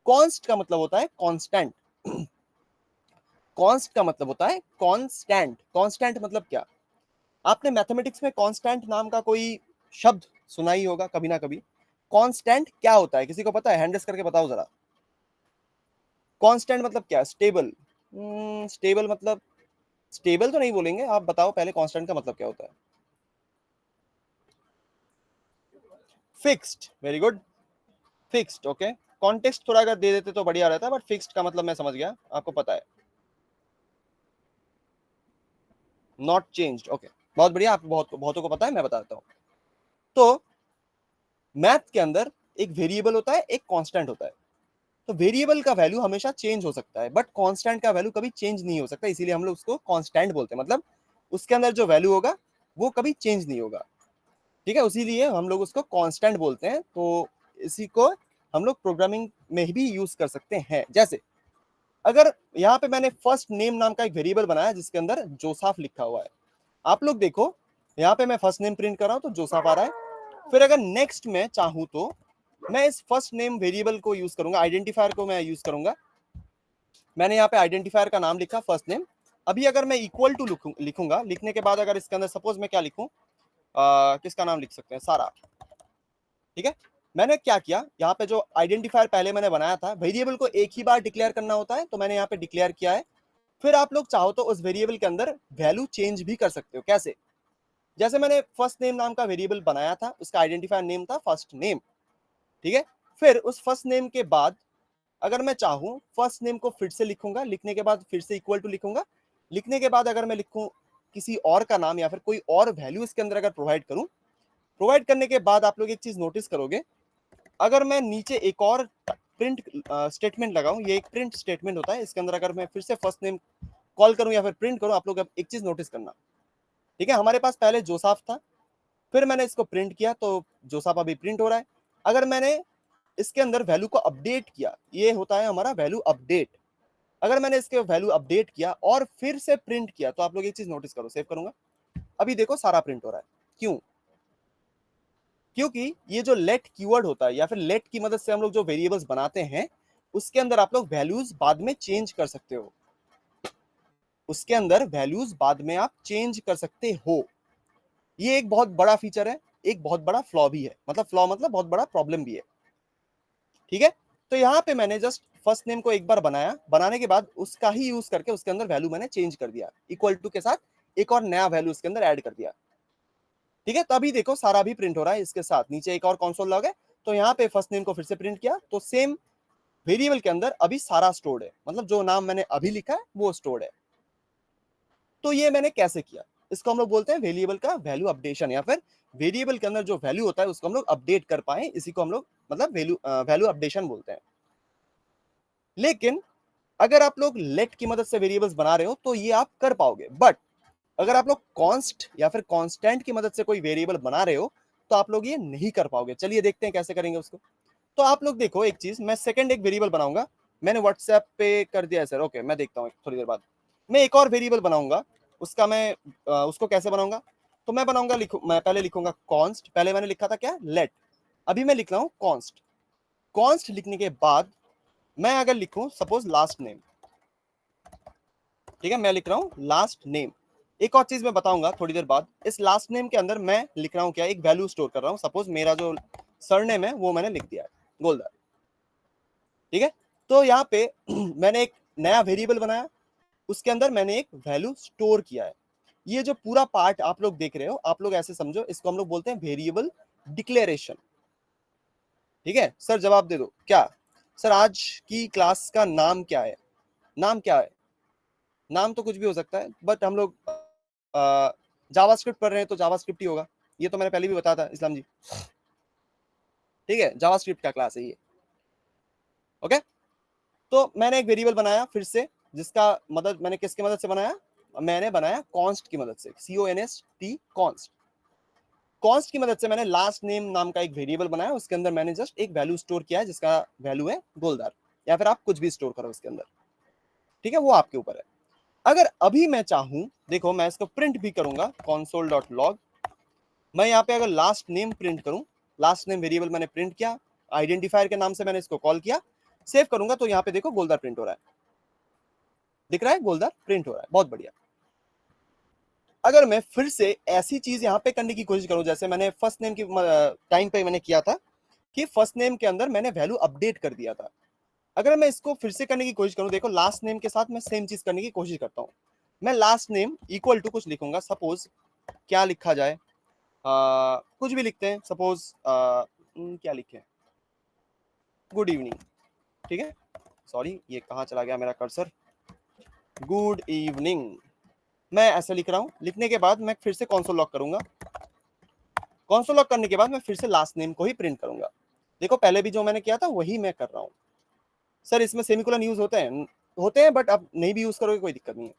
कॉन्स्ट का मतलब होता है कांस्टेंट। कॉन्स्ट का मतलब होता है कांस्टेंट। कांस्टेंट मतलब क्या? आपने मैथमेटिक्स में कांस्टेंट नाम का कोई शब्द सुना ही होगा कभी ना कभी। कांस्टेंट क्या होता है, किसी को पता है? हैंड रेस करके बताओ जरा। कांस्टेंट मतलब क्या? स्टेबल। स्टेबल मतलब, स्टेबल तो नहीं बोलेंगे, आप बताओ पहले कांस्टेंट का मतलब क्या होता है? Fixed, very good, fixed. Okay, context थोड़ा अगर दे देते तो बढ़िया रहता, बट फिक्स्ड का मतलब मैं समझ गया, आपको पता है। नॉट चेंज्ड, ओके, बहुत बढ़िया, आप बहुतों को पता है, मैं बता देता हूँ। तो मैथ के अंदर एक वेरिएबल होता है, एक कांस्टेंट होता है। तो वेरिएबल का वैल्यू हमेशा चेंज हो सकता है, बट कांस्टेंट का वैल्यू कभी चेंज नहीं हो सकता, इसीलिए हम लोग उसको कांस्टेंट बोलते हैं। मतलब उसके अंदर जो वैल्यू होगा वो कभी चेंज नहीं होगा। ठीक है, उसीलिए हम लोग उसको कांस्टेंट बोलते हैं। तो इसी को हम लोग प्रोग्रामिंग में भी यूज कर सकते हैं। जैसे अगर यहाँ पे मैंने फर्स्ट नेम नाम का एक वेरिएबल बनाया जिसके अंदर जोसाफ लिखा हुआ है, आप लोग देखो यहाँ पे मैं फर्स्ट नेम प्रिंट कर रहा हूं तो जोसाफ आ रहा है। फिर अगर नेक्स्ट में चाहूं तो मैं इस फर्स्ट नेम वेरिएबल को यूज करूंगा, आइडेंटिफायर को मैं यूज करूंगा। मैंने यहाँ पे आइडेंटिफायर का नाम लिखा फर्स्ट नेम। अभी अगर मैं इक्वल टू लिखूंगा, लिखने के बाद अगर इसके अंदर सपोज मैं क्या लिखूं, किसका नाम लिख सकते हैं? सारा। ठीक है, मैंने क्या किया, यहाँ पे जो आइडेंटिफायर पहले मैंने बनाया था, वेरिएबल को एक ही बार डिक्लेयर करना होता है, तो मैंने यहाँ पे डिक्लेयर किया है। फिर आप लोग चाहो तो उस वेरिएबल के अंदर वैल्यू चेंज भी कर सकते हो। कैसे? जैसे मैंने फर्स्ट नेम नाम का वेरिएबल बनाया था, उसका आइडेंटिफायर नेम था फर्स्ट नेम। ठीक है, फिर उस फर्स्ट नेम के बाद अगर मैं चाहूं फर्स्ट नेम को फिर से लिखूंगा, लिखने के बाद फिर से इक्वल टू लिखूंगा, लिखने के बाद अगर मैं लिखूं किसी और का नाम या फिर कोई और वैल्यू इसके अंदर अगर प्रोवाइड करूं, प्रोवाइड करने के बाद आप लोग एक चीज नोटिस करोगे, अगर मैं नीचे एक और प्रिंट स्टेटमेंट लगाऊं, ये एक प्रिंट स्टेटमेंट होता है, इसके अंदर अगर मैं फिर से फर्स्ट नेम कॉल करूं या फिर प्रिंट करूं, आप लोग अब एक चीज नोटिस करना। ठीक है, हमारे पास पहले जोसाफ था, फिर मैंने इसको प्रिंट किया तो जोसाफ अभी प्रिंट हो रहा है। अगर मैंने इसके अंदर वैल्यू को अपडेट किया, ये होता है हमारा वैल्यू अपडेट। अगर मैंने इसके वैल्यू अपडेट किया और फिर से प्रिंट किया, तो आप लोग एक चीज नोटिस करो, सेव करूंगा, अभी देखो सारा प्रिंट हो रहा है। क्यों? क्योंकि ये जो लेट कीवर्ड होता है या फिर लेट की मदद से हम लोग जो वेरिएबल्स बनाते हैं, उसके अंदर आप लोग वैल्यूज बाद में चेंज कर सकते हो। उसके अंदर वैल्यूज बाद में आप चेंज कर सकते हो। ये एक बहुत बड़ा फीचर है, एक बहुत बड़ा फ्लॉ भी है, मतलब फ्लॉ मतलब बहुत बड़ा प्रॉब्लम भी है। ठीक है, तो यहाँ पे मैंने जस्ट फर्स्ट नेम को एक बार बनाया, बनाने के बाद उसका ही यूज करके उसके अंदर वैल्यू मैंने चेंज कर दिया, इक्वल टू के साथ एक और नया वैल्यू उसके अंदर ऐड कर दिया। ठीक है, तभी देखो सारा भी प्रिंट हो रहा है, इसके साथ नीचे एक और कंसोल लॉग है। तो यहाँ पे फर्स्ट नेम को फिर से प्रिंट किया तो सेम वेरिएबल के अंदर अभी सारा स्टोर्ड है, मतलब जो नाम मैंने अभी लिखा है वो स्टोर्ड है। तो ये मैंने कैसे किया? इसको हम लोग बोलते हैं वेरिएबल का वैल्यू अपडेशन, या फिर वेरिएबल के अंदर जो वैल्यू होता है उसको हम लोग अपडेट कर पाए, इसी को हम लोग मतलब वैल्यू अपडेशन बोलते हैं। लेकिन अगर आप लोग लेट की मदद से वेरिएबल्स बना रहे हो तो ये आप कर पाओगे, बट अगर आप लोग कॉन्स्ट या फिर कांस्टेंट की मदद से कोई वेरिएबल बना रहे हो तो आप लोग ये नहीं कर पाओगे। चलिए देखते हैं कैसे करेंगे उसको। तो आप लोग देखो एक चीज, मैं सेकंड एक वेरिएबल बनाऊंगा, मैंने व्हाट्सएप पे कर दिया है सर, ओके, मैं देखता हूँ थोड़ी देर बाद। मैं एक और वेरिएबल बनाऊंगा, उसका मैं उसको कैसे बनाऊंगा? तो मैं बनाऊंगा, मैं पहले लिखूंगा कॉन्स्ट, पहले मैंने लिखा था क्या? लेट। अभी मैं लिख रहा हूँ कॉन्स्ट। कॉन्स्ट लिखने के बाद मैं अगर लिखूं सपोज लास्ट नेम, ठीक है, मैं लिख रहा हूं लास्ट नेम। एक और चीज मैं बताऊंगा थोड़ी देर बाद, इस लास्ट नेम के अंदर मैं लिख रहा हूं क्या? एक वैल्यू स्टोर कर रहा हूं। सपोज मेरा जो सरनेम है वो मैंने लिख दिया है गोलदार। ठीक है, तो यहाँ पे मैंने एक नया वेरिएबल बनाया, उसके अंदर मैंने एक वैल्यू स्टोर किया है। ये जो पूरा पार्ट आप लोग देख रहे हो, आप लोग ऐसे समझो, इसको हम लोग बोलते हैं वेरिएबल डिक्लेरेशन। ठीक है सर, जवाब दे दो क्या? सर आज की क्लास का नाम क्या है? नाम क्या है? नाम तो कुछ भी हो सकता है, बट हम लोग जावास्क्रिप्ट पढ़ रहे हैं तो जावास्क्रिप्ट ही होगा। ये तो मैंने पहले भी बताया था इस्लाम जी, ठीक है, जावास्क्रिप्ट का क्लास है ये। ओके, तो मैंने एक वेरिएबल बनाया फिर से, जिसका मदद मैंने किसकी मदद से बनाया, मैंने बनाया कॉन्स्ट की मदद से, CONST कॉन्स्ट। कॉन्स्ट की मदद से मैंने लास्ट नेम नाम का एक वेरिएबल बनाया, उसके अंदर मैंने जस्ट एक वैल्यू स्टोर किया है जिसका वैल्यू है गोलदार, या फिर आप कुछ भी स्टोर करो उसके अंदर, ठीक है, वो आपके ऊपर है। अगर अभी मैं चाहूं, देखो मैं इसको प्रिंट भी करूंगा console.log, मैं यहाँ पे अगर लास्ट नेम प्रिंट करूं, लास्ट नेम वेरिएबल मैंने प्रिंट किया, आइडेंटिफायर के नाम से मैंने इसको कॉल किया, सेव करूंगा तो यहाँ पे देखो गोलदार प्रिंट हो रहा है, दिख रहा है गोलदार प्रिंट हो रहा है, बहुत बढ़िया। अगर मैं फिर से ऐसी चीज यहाँ पे करने की कोशिश करूं, जैसे मैंने फर्स्ट नेम की टाइम पे मैंने किया था कि फर्स्ट नेम के अंदर मैंने वैल्यू अपडेट कर दिया था, अगर मैं इसको फिर से करने की कोशिश करूं, देखो लास्ट नेम के साथ मैं सेम चीज करने की कोशिश करता हूं, मैं लास्ट नेम इक्वल टू कुछ लिखूंगा, सपोज क्या लिखा जाए, कुछ भी लिखते हैं, सपोज क्या लिखें, गुड इवनिंग, ठीक है, सॉरी ये कहाँ चला गया मेरा कर्सर, गुड इवनिंग, मैं ऐसा लिख रहा हूं, लिखने के बाद मैं फिर से कंसोल लॉक करूंगा, कंसोल लॉक करने के बाद मैं फिर से लास्ट नेम को ही प्रिंट करूंगा, देखो पहले भी जो मैंने किया था वही मैं कर रहा हूं। सर इसमें सेमीकोलन यूज होते हैं बट अब नहीं भी यूज करोगे कोई दिक्कत नहीं है,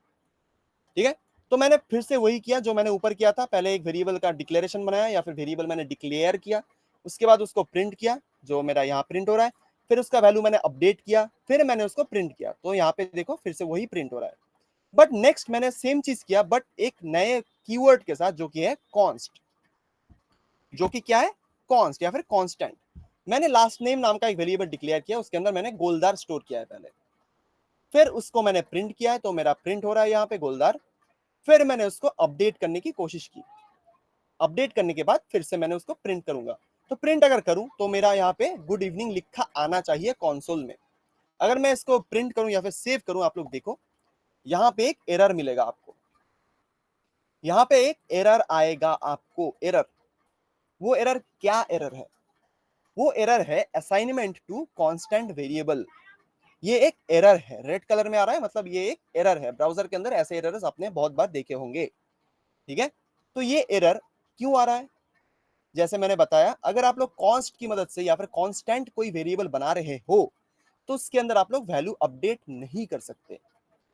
ठीक है। तो मैंने फिर से वही किया जो मैंने ऊपर किया था, पहले एक वेरिएबल का डिक्लेरेशन बनाया या फिर वेरिएबल मैंने डिक्लेयर किया, उसके बाद उसको प्रिंट किया जो मेरा यहाँ प्रिंट हो रहा है, फिर उसका वैल्यू मैंने अपडेट किया, फिर मैंने उसको प्रिंट किया, तो यहाँ पे देखो फिर से वही प्रिंट हो रहा है। बट नेक्स्ट मैंने सेम चीज किया बट एक नए कीवर्ड के साथ जो कि है कॉन्स्ट, जो कि क्या है कॉन्स्ट या फिर कॉन्स्टेंट। मैंने लास्ट नेम नाम का एक वेरिएबल डिक्लेयर किया, उसके अंदर मैंने गोलदार स्टोर किया है पहले, फिर उसको मैंने प्रिंट किया है तो मेरा प्रिंट हो रहा है यहाँ पे गोलदार, फिर मैंने उसको अपडेट करने की कोशिश की, अपडेट करने के बाद फिर से मैंने उसको प्रिंट करूंगा, तो प्रिंट अगर करूं तो मेरा यहाँ पे गुड इवनिंग लिखा आना चाहिए कंसोल में। अगर मैं इसको प्रिंट करूं या फिर सेव करूं, आप लोग देखो यहाँ पे एक एरर मिलेगा आपको, यहाँ पे एक एरर आएगा आपको, एरर, वो एरर क्या एरर है, वो एरर है असाइनमेंट टू कांस्टेंट वेरिएबल, ये एक एरर है, रेड कलर में आ रहा है, मतलब ये एक एरर है, ब्राउजर के अंदर ऐसे एरर्स आपने बहुत बार देखे होंगे, ठीक है। तो ये एरर क्यों आ रहा है, जैसे मैंने बताया अगर आप लोग कॉन्स्ट की मदद से या फिर कांस्टेंट कोई वेरिएबल बना रहे हो तो उसके अंदर आप लोग वैल्यू अपडेट नहीं कर सकते,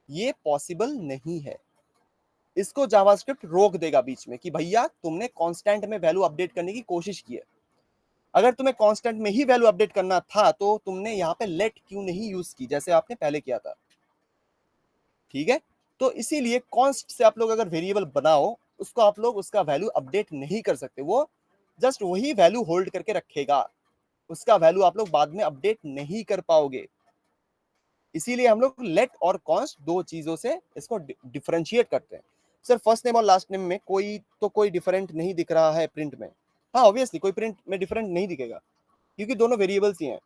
ये पॉसिबल नहीं है, इसको जावास्क्रिप्ट रोक देगा बीच में कि भैया तुमने कांस्टेंट में वैल्यू अपडेट करने की कोशिश की है, अगर तुम्हें कांस्टेंट में ही वैल्यू अपडेट करना था तो तुमने यहाँ पे लेट क्यों नहीं यूज की जैसे आपने पहले किया था, ठीक है। तो इसीलिए कॉन्स्ट से आप लोग अगर वेरिएबल बनाओ उसको आप लोग उसका वैल्यू अपडेट नहीं कर सकते, वो जस्ट वही वैल्यू होल्ड करके रखेगा, उसका वैल्यू आप लोग बाद में अपडेट नहीं कर पाओगे, इसीलिए हम लोग लेट और कॉन्स्ट दो चीजों से इसको डिफरेंशिएट करते हैं। सर फर्स्ट नेम और लास्ट नेम में कोई डिफरेंट नहीं दिख रहा है प्रिंट में, हाँ ऑब्वियसली कोई प्रिंट में डिफरेंट नहीं दिखेगा क्योंकि दोनों वेरिएबल्स ही हैं,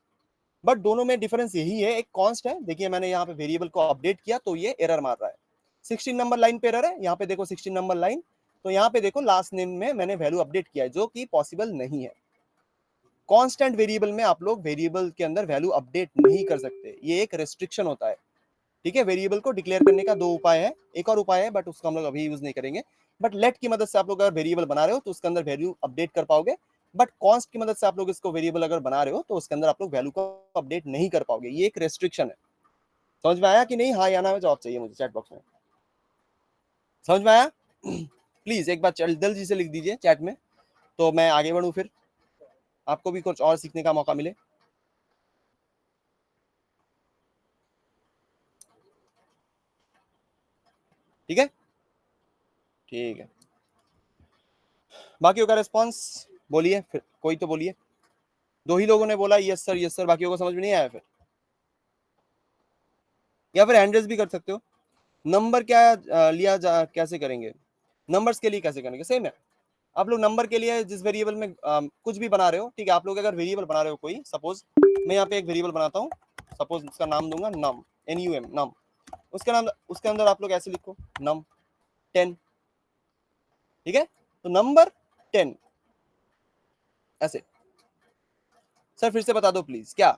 बट दोनों में डिफरेंस यही है, एक कॉन्स्ट है, देखिए मैंने यहाँ पे वेरिएबल को अपडेट किया तो ये एरर मार रहा है, 16 नंबर लाइन पे एरर है, यहाँ पे देखो 16 नंबर लाइन, तो यहाँ पे देखो लास्ट नेम में मैंने वैल्यू अपडेट किया है जो कि पॉसिबल नहीं है, कांस्टेंट वेरिएबल में आप लोग वेरिएबल के अंदर वैल्यू अपडेट नहीं कर सकते, ये एक रेस्ट्रिक्शन होता है, ठीक है। वेरिएबल को डिक्लेयर करने का दो उपाय है, एक और उपाय है बट उसको हम लोग अभी यूज नहीं करेंगे, बट लेट की मदद से आप लोग अगर वेरिएबल बना रहे हो तो उसके अंदर वैल्यू अपडेट कर पाओगे, बट कॉन्स्ट की मदद से आप लोग इसको वेरिएबल अगर बना रहे हो तो उसके अंदर आप लोग वैल्यू को अपडेट नहीं कर पाओगे, ये एक रेस्ट्रिक्शन है। समझ में आया कि नहीं, हाँ या ना में जवाब चाहिए मुझे चैट बॉक्स में, समझ में आया प्लीज एक बार जल्दी से लिख दीजिए चैट में तो मैं आगे बढ़ूं, फिर आपको भी कुछ और सीखने का मौका मिले, ठीक है, ठीक है। बाकियों का रिस्पॉन्स बोलिए, फिर कोई तो बोलिए, दो ही लोगों ने बोला यस सर, बाकियों को समझ में नहीं आया फिर, या फिर हैंड रेज भी कर सकते हो। नंबर क्या कैसे करेंगे, नंबर्स के लिए कैसे करेंगे, सेम है, आप लोग नंबर के लिए जिस वेरिएबल में कुछ भी बना रहे हो, ठीक है, आप लोग अगर वेरिएबल बना रहे हो कोई, सपोज मैं यहाँ पे एक वेरिएबल बनाता हूँ, सपोज उसका नाम दूंगा नम, NUM नम, उसके अंदर आप लोग ऐसे लिखो नम 10, ठीक है, तो नंबर 10 ऐसे, सर फिर से बता दो प्लीज क्या,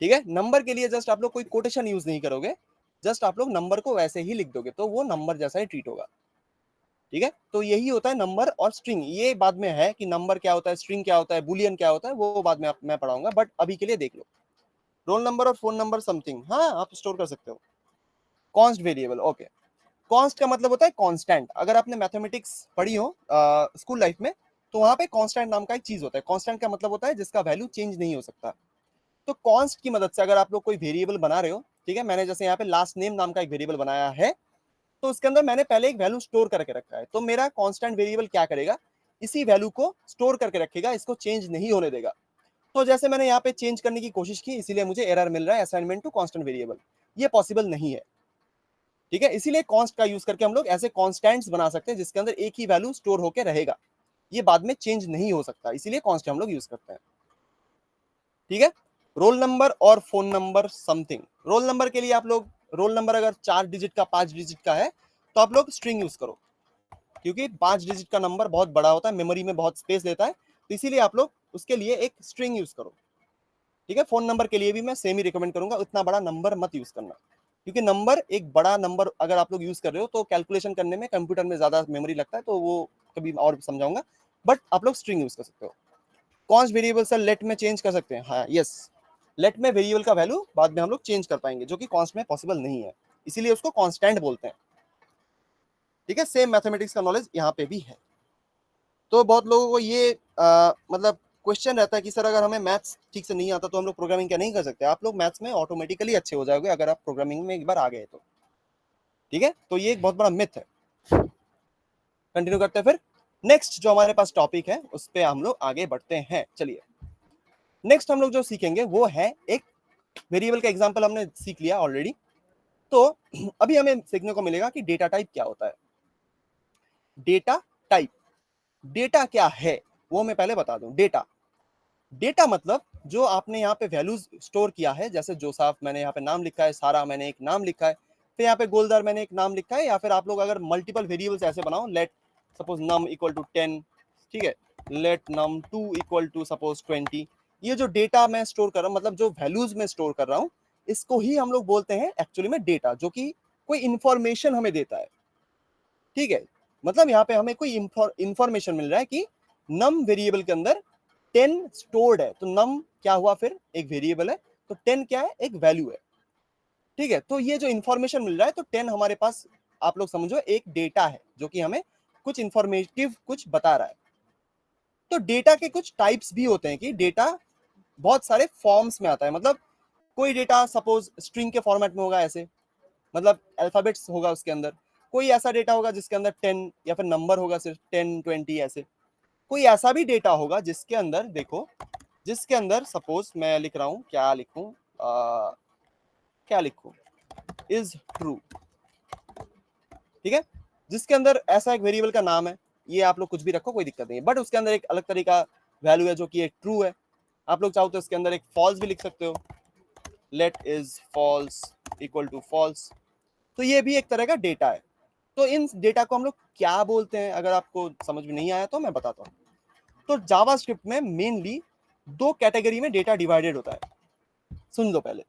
ठीक है, नंबर के लिए जस्ट आप लोग कोई कोटेशन यूज नहीं करोगे, जस्ट आप लोग नंबर को वैसे ही लिख दोगे तो वो नंबर जैसा ही ट्रीट होगा। ठीक है, तो यही होता है नंबर और स्ट्रिंग। ये बाद में है कि नंबर क्या होता है, स्ट्रिंग क्या होता है, बुलियन क्या होता है, वो बाद में मैं पढ़ाऊंगा, बट अभी के लिए देख लो। रोल नंबर और फोन नंबर समथिंग, हाँ आप स्टोर कर सकते हो। Const variable, okay. कॉन्स्ट का मतलब होता है कांस्टेंट। अगर आपने मैथमेटिक्स पढ़ी हो स्कूल लाइफ में, तो वहां पे कांस्टेंट नाम का एक चीज होता है। कांस्टेंट का मतलब होता है जिसका वैल्यू चेंज नहीं हो सकता। तो कॉन्स्ट की मदद से अगर आप लोग कोई वेरिएबल बना रहे हो, ठीक है, मैंने जैसे यहाँ पे लास्ट नेम नाम का एक वेरिएबल बनाया है, तो उसके अंदर मैंने पहले एक वैल्यू स्टोर करके रखा है। तो मेरा कांस्टेंट वेरिएबल क्या करेगा, इसी वैल्यू को स्टोर करके रखेगा, इसको चेंज नहीं होने देगा। तो जैसे मैंने यहाँ पे चेंज करने की कोशिश की, इसीलिए मुझे एरर मिल रहा है, असाइनमेंट टू कांस्टेंट वेरिएबल। ये पॉसिबल नहीं है। ठीक है, इसीलिए कॉन्स्ट का यूज करके हम लोग ऐसे कॉन्स्टेंट्स बना सकते हैं जिसके अंदर एक ही वैल्यू स्टोर होकर रहेगा, ये बाद में चेंज नहीं हो सकता, इसीलिए कॉन्स्ट हम लोग यूज करते हैं। ठीक है, रोल नंबर और phone number something. Roll number के लिए आप लोग, रोल नंबर अगर 4 डिजिट का 5 डिजिट का है तो आप लोग स्ट्रिंग यूज करो, क्योंकि 5 डिजिट का नंबर बहुत बड़ा होता है, मेमोरी में बहुत स्पेस लेता है, तो इसीलिए आप लोग उसके लिए एक स्ट्रिंग यूज करो। ठीक है, फोन नंबर के लिए भी मैं सेम ही रिकमेंड करूंगा, उतना बड़ा नंबर मत यूज करना, क्योंकि नंबर एक बड़ा नंबर अगर आप लोग यूज कर रहे हो तो कैलकुलेशन करने में कंप्यूटर में ज्यादा मेमोरी लगता है, तो वो कभी और समझाऊंगा, बट आप लोग स्ट्रिंग यूज कर सकते हो। कॉन्स्ट वेरिएबल सर लेट में चेंज कर सकते हैं, हाँ यस, लेट में वेरिएबल का वैल्यू बाद में हम लोग चेंज कर पाएंगे, जो कि कॉन्स्ट में पॉसिबल नहीं है, इसीलिए उसको कांस्टेंट बोलते हैं। ठीक है, सेम मैथमेटिक्स का नॉलेज यहाँ पे भी है। तो बहुत लोगों को ये मतलब क्वेश्चन रहता है कि सर अगर हमें मैथ्स ठीक से नहीं आता तो हम लोग प्रोग्रामिंग क्या नहीं कर सकते? आप लोग मैथ्स में ऑटोमेटिकली अच्छे हो जाओगे अगर आप प्रोग्रामिंग में एक बार आ गए तो। ठीक है, तो ये एक बहुत बड़ा मिथ है। कंटिन्यू करते हैं फिर। नेक्स्ट जो हमारे पास टॉपिक है उस पर हम लोग आगे बढ़ते हैं। चलिए, नेक्स्ट हम लोग जो सीखेंगे वो है एक वेरिएबल का एग्जांपल हमने सीख लिया ऑलरेडी, तो अभी हमें सीखने को मिलेगा कि डेटा टाइप क्या होता है। डेटा टाइप, डेटा क्या है वो मैं पहले बता दूं। डेटा, डेटा मतलब जो आपने यहाँ पे वैल्यूज स्टोर किया है, जैसे जोसाफ मैंने यहाँ पे नाम लिखा है, सारा मैंने एक नाम लिखा है, फिर यहाँ पे गोलदार मैंने एक नाम लिखा है, या फिर आप लोग अगर मल्टीपल वेरिएबल्स ऐसे बनाओ, let suppose num equal to 10, ठीक है, let num 2 equal to suppose 20। ये जो डेटा मैं स्टोर कर रहा हूँ, मतलब जो वैल्यूज में स्टोर कर रहा हूँ, इसको ही हम लोग बोलते हैं एक्चुअली में डेटा, जो कि कोई इंफॉर्मेशन हमें देता है। ठीक है, मतलब यहाँ पे हमें कोई इंफॉर्मेशन मिल रहा है कि नम वेरिएबल के अंदर 10 स्टोर्ड है, तो नम क्या हुआ, फिर एक वेरिएबल है, तो 10 क्या है, एक वैल्यू है। ठीक है, तो ये जो इंफॉर्मेशन मिल रहा है, तो 10 हमारे पास आप लोग समझो एक डेटा है, जो कि हमें कुछ इंफॉर्मेटिव कुछ बता रहा है। तो डेटा के कुछ टाइप्स भी होते हैं कि डेटा बहुत सारे फॉर्म्स में आता है, मतलब कोई डेटा सपोज स्ट्रिंग के फॉर्मेट में होगा ऐसे, मतलब अल्फाबेट्स होगा उसके अंदर, कोई ऐसा डेटा होगा जिसके अंदर 10 या फिर नंबर होगा सिर्फ 10 20 ऐसे, कोई ऐसा भी डेटा होगा जिसके अंदर देखो, जिसके अंदर सपोज मैं लिख रहा हूं, क्या लिखूं, क्या लिखूं, इज ट्रू। ठीक है, जिसके अंदर ऐसा एक वेरिएबल का नाम है, ये आप लोग कुछ भी रखो कोई दिक्कत नहीं है, बट उसके अंदर एक अलग तरीका वैल्यू है जो कि एक ट्रू है। आप लोग चाहो तो इसके अंदर एक फॉल्स भी लिख सकते हो, let is false equal to false. तो ये भी एक तरह का डेटा है। तो इन डेटा को हम लोग क्या बोलते हैं, अगर आपको समझ में नहीं आया तो मैं बताता हूँ। तो जावास्क्रिप्ट में मेनली दो कैटेगरी में डेटा डिवाइडेड होता है। सुन लो पहले,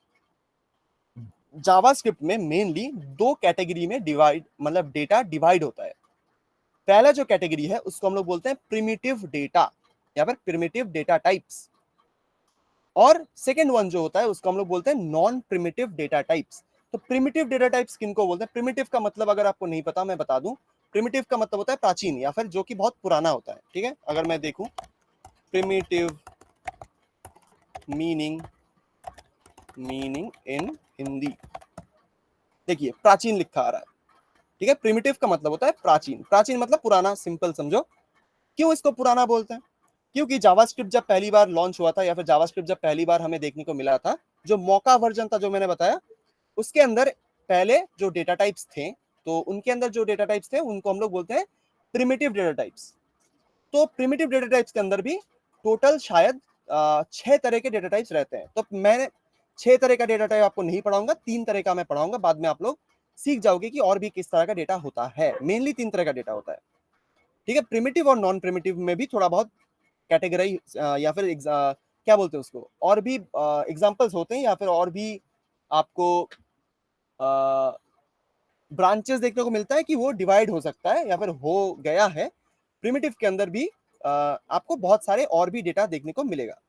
जावास्क्रिप्ट में मेनली दो कैटेगरी में डिवाइड, मतलब डेटा डिवाइड होता है। पहला जो कैटेगरी है उसको हम लोग बोलते हैं प्रिमिटिव डेटा या फिर प्रिमिटिव डेटा टाइप्स, और सेकेंड वन जो होता है उसको हम लोग बोलते हैं नॉन प्रिमिटिव डेटा टाइप्स। तो प्रिमिटिव डेटा टाइप्स किनको बोलते हैं? प्रिमिटिव का मतलब अगर आपको नहीं पता मैं बता दूं, प्रिमिटिव का मतलब होता है प्राचीन या फिर जो कि बहुत पुराना होता है। ठीक है, अगर मैं देखूं primitive meaning, meaning in Hindi, देखिए प्राचीन लिखा आ रहा है। ठीक है, प्रिमिटिव का मतलब होता है प्राचीन, प्राचीन मतलब पुराना, सिंपल समझो। क्यों इसको पुराना बोलते हैं? क्योंकि जावास्क्रिप्ट जब पहली बार लॉन्च हुआ था या फिर जावास्क्रिप्ट जब पहली बार हमें देखने को मिला था, जो मौका वर्जन था जो मैंने बताया, उसके अंदर पहले जो डेटा टाइप्स थे, तो उनके अंदर जो डेटा टाइप्स थे उनको हम लोग बोलते हैं प्रिमिटिव डेटा टाइप्स। तो प्रिमिटिव डेटा टाइप्स के अंदर भी टोटल शायद 6 तरह के डेटा टाइप्स रहते हैं। तो मैं 6 तरह का डेटा टाइप आपको नहीं पढ़ाऊंगा, 3 तरह का मैं पढ़ाऊंगा, बाद में आप लोग सीख जाओगे कि और भी किस तरह का डेटा होता है। मेनली 3 तरह का डेटा होता है। ठीक है, प्रिमिटिव और नॉन प्रिमिटिव में भी थोड़ा बहुत कैटेगराइज या फिर क्या बोलते हैं उसको, और भी एग्जांपल्स होते हैं या फिर और भी आपको ब्रांचेस देखने को मिलता है कि वो डिवाइड हो सकता है या फिर हो गया है। प्रिमिटिव के अंदर भी आपको बहुत सारे और भी डेटा देखने को मिलेगा।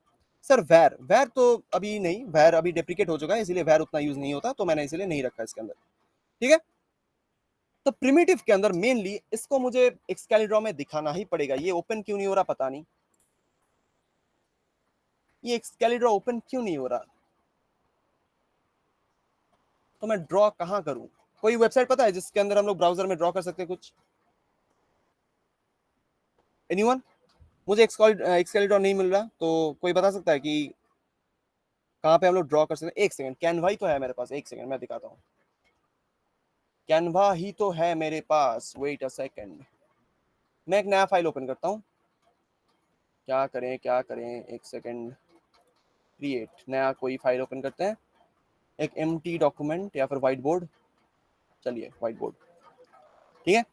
सर वैर, वैर तो अभी नहीं, वैर अभी डेप्रिकेट हो चुका है, इसीलिए वैर उतना यूज नहीं होता, तो मैंने इसीलिए नहीं रखा इसके अंदर। ठीक है, तो प्रिमिटिव के अंदर मेनली इसको मुझे एक्सकैलिड्रॉ में दिखाना ही पड़ेगा। ये ओपन क्यों नहीं हो रहा पता नहीं, ये एक्सकैलिड्रॉ ओपन क्यों नहीं हो रहा, तो मैं ड्रॉ कहां करूं? कोई वेबसाइट पता है जिसके अंदर हम लोग ब्राउजर में ड्रॉ कर सकते हैं कुछ? एनीवन? मुझे एक्सकैलिड्रॉ नहीं मिल रहा, तो कोई बता सकता है कि कहां पे हम लोग ड्रॉ कर सकते हैं? एक सेकंड, कैनवा ही तो है मेरे पास, एक सेकंड मैं दिखाता हूं। कैनवा ही तो है मेरे पास, वेट अ सेकंड, मैं एक नया फाइल ओपन करता हूं। क्या करें क्या करें, एक सेकंड, क्रिएट नया कोई फाइल ओपन करते हैं, एक एम्प्टी डॉक्यूमेंट या फिर व्हाइट बोर्ड, चलिए व्हाइट बोर्ड। ठीक है,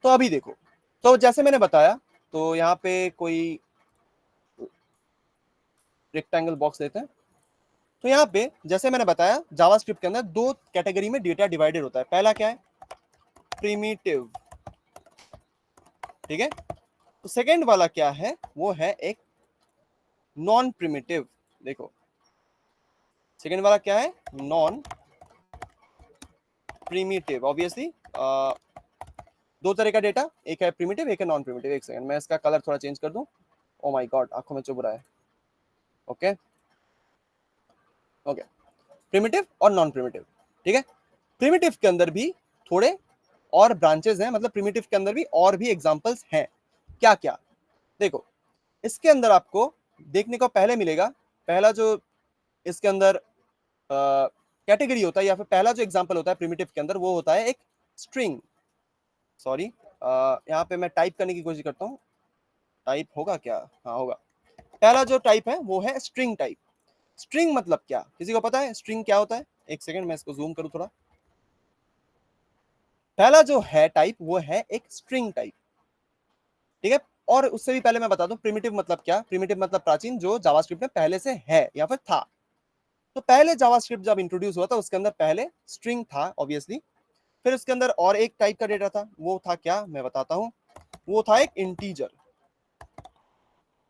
तो अभी देखो, तो जैसे मैंने बताया, तो यहाँ पे कोई रेक्टेंगल बॉक्स लेते हैं। तो यहाँ पे जैसे मैंने बताया, जावास्क्रिप्ट के अंदर दो कैटेगरी में डेटा डिवाइडेड होता है। पहला क्या है? प्रिमिटिव। ठीक है, तो सेकेंड वाला क्या है? वो है एक नॉन प्रिमिटिव। देखो सेकेंड वाला क्या है? Non primitive. ऑब्वियसली दो तरह का डेटा, एक है प्रिमिटिव एक है नॉन प्रिमिटिव। एक सेकंड, मैं इसका कलर थोड़ा चेंज कर दूं। ओ माय गॉड, आंखों में चुभ रहा है। ओके ओके, प्रिमिटिव और नॉन प्रिमिटिव। ठीक है, प्रिमिटिव के अंदर भी थोड़े और ब्रांचेस हैं, मतलब प्रिमिटिव के अंदर भी और भी एग्जांपल्स हैं। क्या क्या? देखो, इसके अंदर आपको देखने को पहले मिलेगा, पहला जो इसके अंदर कैटेगरी होता है या फिर पहला जो एग्जांपल होता है प्रिमिटिव के अंदर, वो होता है एक स्ट्रिंग। सॉरी, यहाँ पे मैं टाइप करने की कोशिश करता हूँ, टाइप होगा क्या? हाँ होगा। पहला जो टाइप है वो है स्ट्रिंग टाइप। स्ट्रिंग मतलब क्या, किसी को पता है स्ट्रिंग क्या होता है? एक सेकंड, मैं इसको जूम करूँ थोड़ा। पहला जो है टाइप वो है एक स्ट्रिंग टाइप। ठीक है, और उससे भी पहले मैं बता दूं प्रिमिटिव मतलब क्या। प्रिमिटिव मतलब प्राचीन, जो जावास्क्रिप्ट में पहले से है या फिर था। तो पहले जावास्क्रिप्ट जब इंट्रोड्यूस हुआ था उसके अंदर पहले स्ट्रिंग था ऑब्वियसली। फिर उसके अंदर और एक टाइप का डेटा था, वो था क्या, मैं बताता हूं। वो था एक इंटीजर।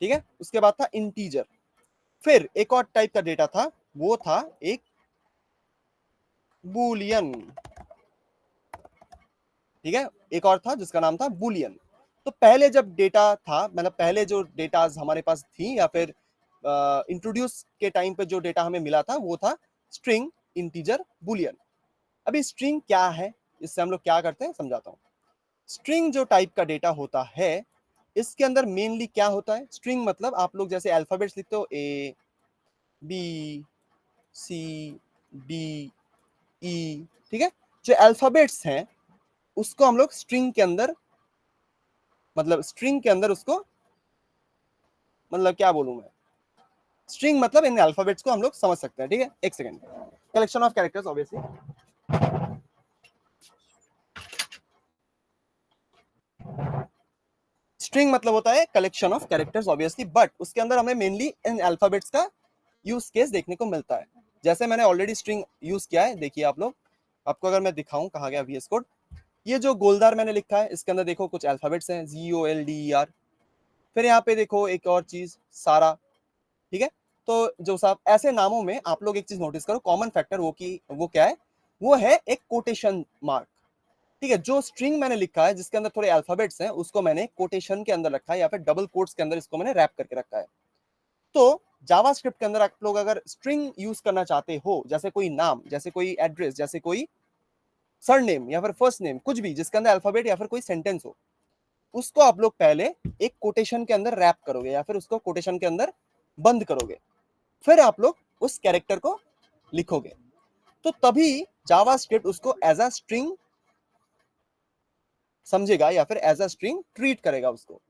ठीक है, उसके बाद था इंटीजर। फिर एक और टाइप का डेटा था, वो था एक बूलियन। ठीक है, एक और था जिसका नाम था बूलियन। तो पहले जब डेटा था, मतलब पहले जो डेटा हमारे पास थी या फिर इंट्रोड्यूस के टाइम पे जो डेटा हमें मिला था, वो था स्ट्रिंग, इंटीजर, बूलियन। अभी स्ट्रिंग क्या है, इससे हम लोग क्या करते हैं समझाता हूं। स्ट्रिंग जो टाइप का डेटा होता है, इसके अंदर मेनली क्या होता है? स्ट्रिंग मतलब आप लोग जैसे अल्फाबेट्स लिखते हो, A B C D E. ठीक है, जो अल्फाबेट्स हैं उसको हम लोग स्ट्रिंग के अंदर, मतलब स्ट्रिंग के अंदर उसको, मतलब क्या बोलूं मैं, स्ट्रिंग मतलब इन अल्फाबेट्स को हम लोग समझ सकते हैं। ठीक है, एक second, collection of characters obviously. String मतलब होता है collection of characters obviously, but उसके अंदर हमें मेनली इन अल्फाबेट्स का यूज केस देखने को मिलता है। जैसे मैंने ऑलरेडी स्ट्रिंग यूज किया है, देखिए आप लोग, आपको अगर मैं दिखाऊं, कहा गया VS कोड, ये जो गोलदार मैंने लिखा है इसके अंदर देखो कुछ अल्फाबेट्स हैं, GOLDER। फिर यहाँ पे देखो एक और चीज, सारा। ठीक है, तो जो साहब ऐसे नामों में आप लोग एक चीज नोटिस करो, कॉमन फैक्टर वो की वो क्या है? वो है एक कोटेशन मार्क। ठीक है, जो स्ट्रिंग मैंने लिखा है जिसके अंदर थोड़े अल्फाबेट्स हैं, उसको मैंने कोटेशन के अंदर रखा है या फिर डबल कोट्स के अंदर इसको मैंने रैप करके रखा है। तो जावास्क्रिप्ट के अंदर आप लोग अगर स्ट्रिंग यूज करना चाहते हो, जैसे कोई नाम, जैसे कोई एड्रेस, जैसे कोई सरनेम या फिर फर्स्ट नेम, कुछ भी जिसके अंदर अल्फाबेट या फिर कोई सेंटेंस हो, उसको आप लोग पहले एक कोटेशन के अंदर रैप करोगे या फिर उसको कोटेशन के अंदर बंद करोगे, फिर आप लोग उस कैरेक्टर को लिखोगे, तो तभी जावास्क्रिप्ट उसको एज अ स्ट्रिंग समझेगा या फिर एज अ स्ट्रिंग ट्रीट करेगा उसको।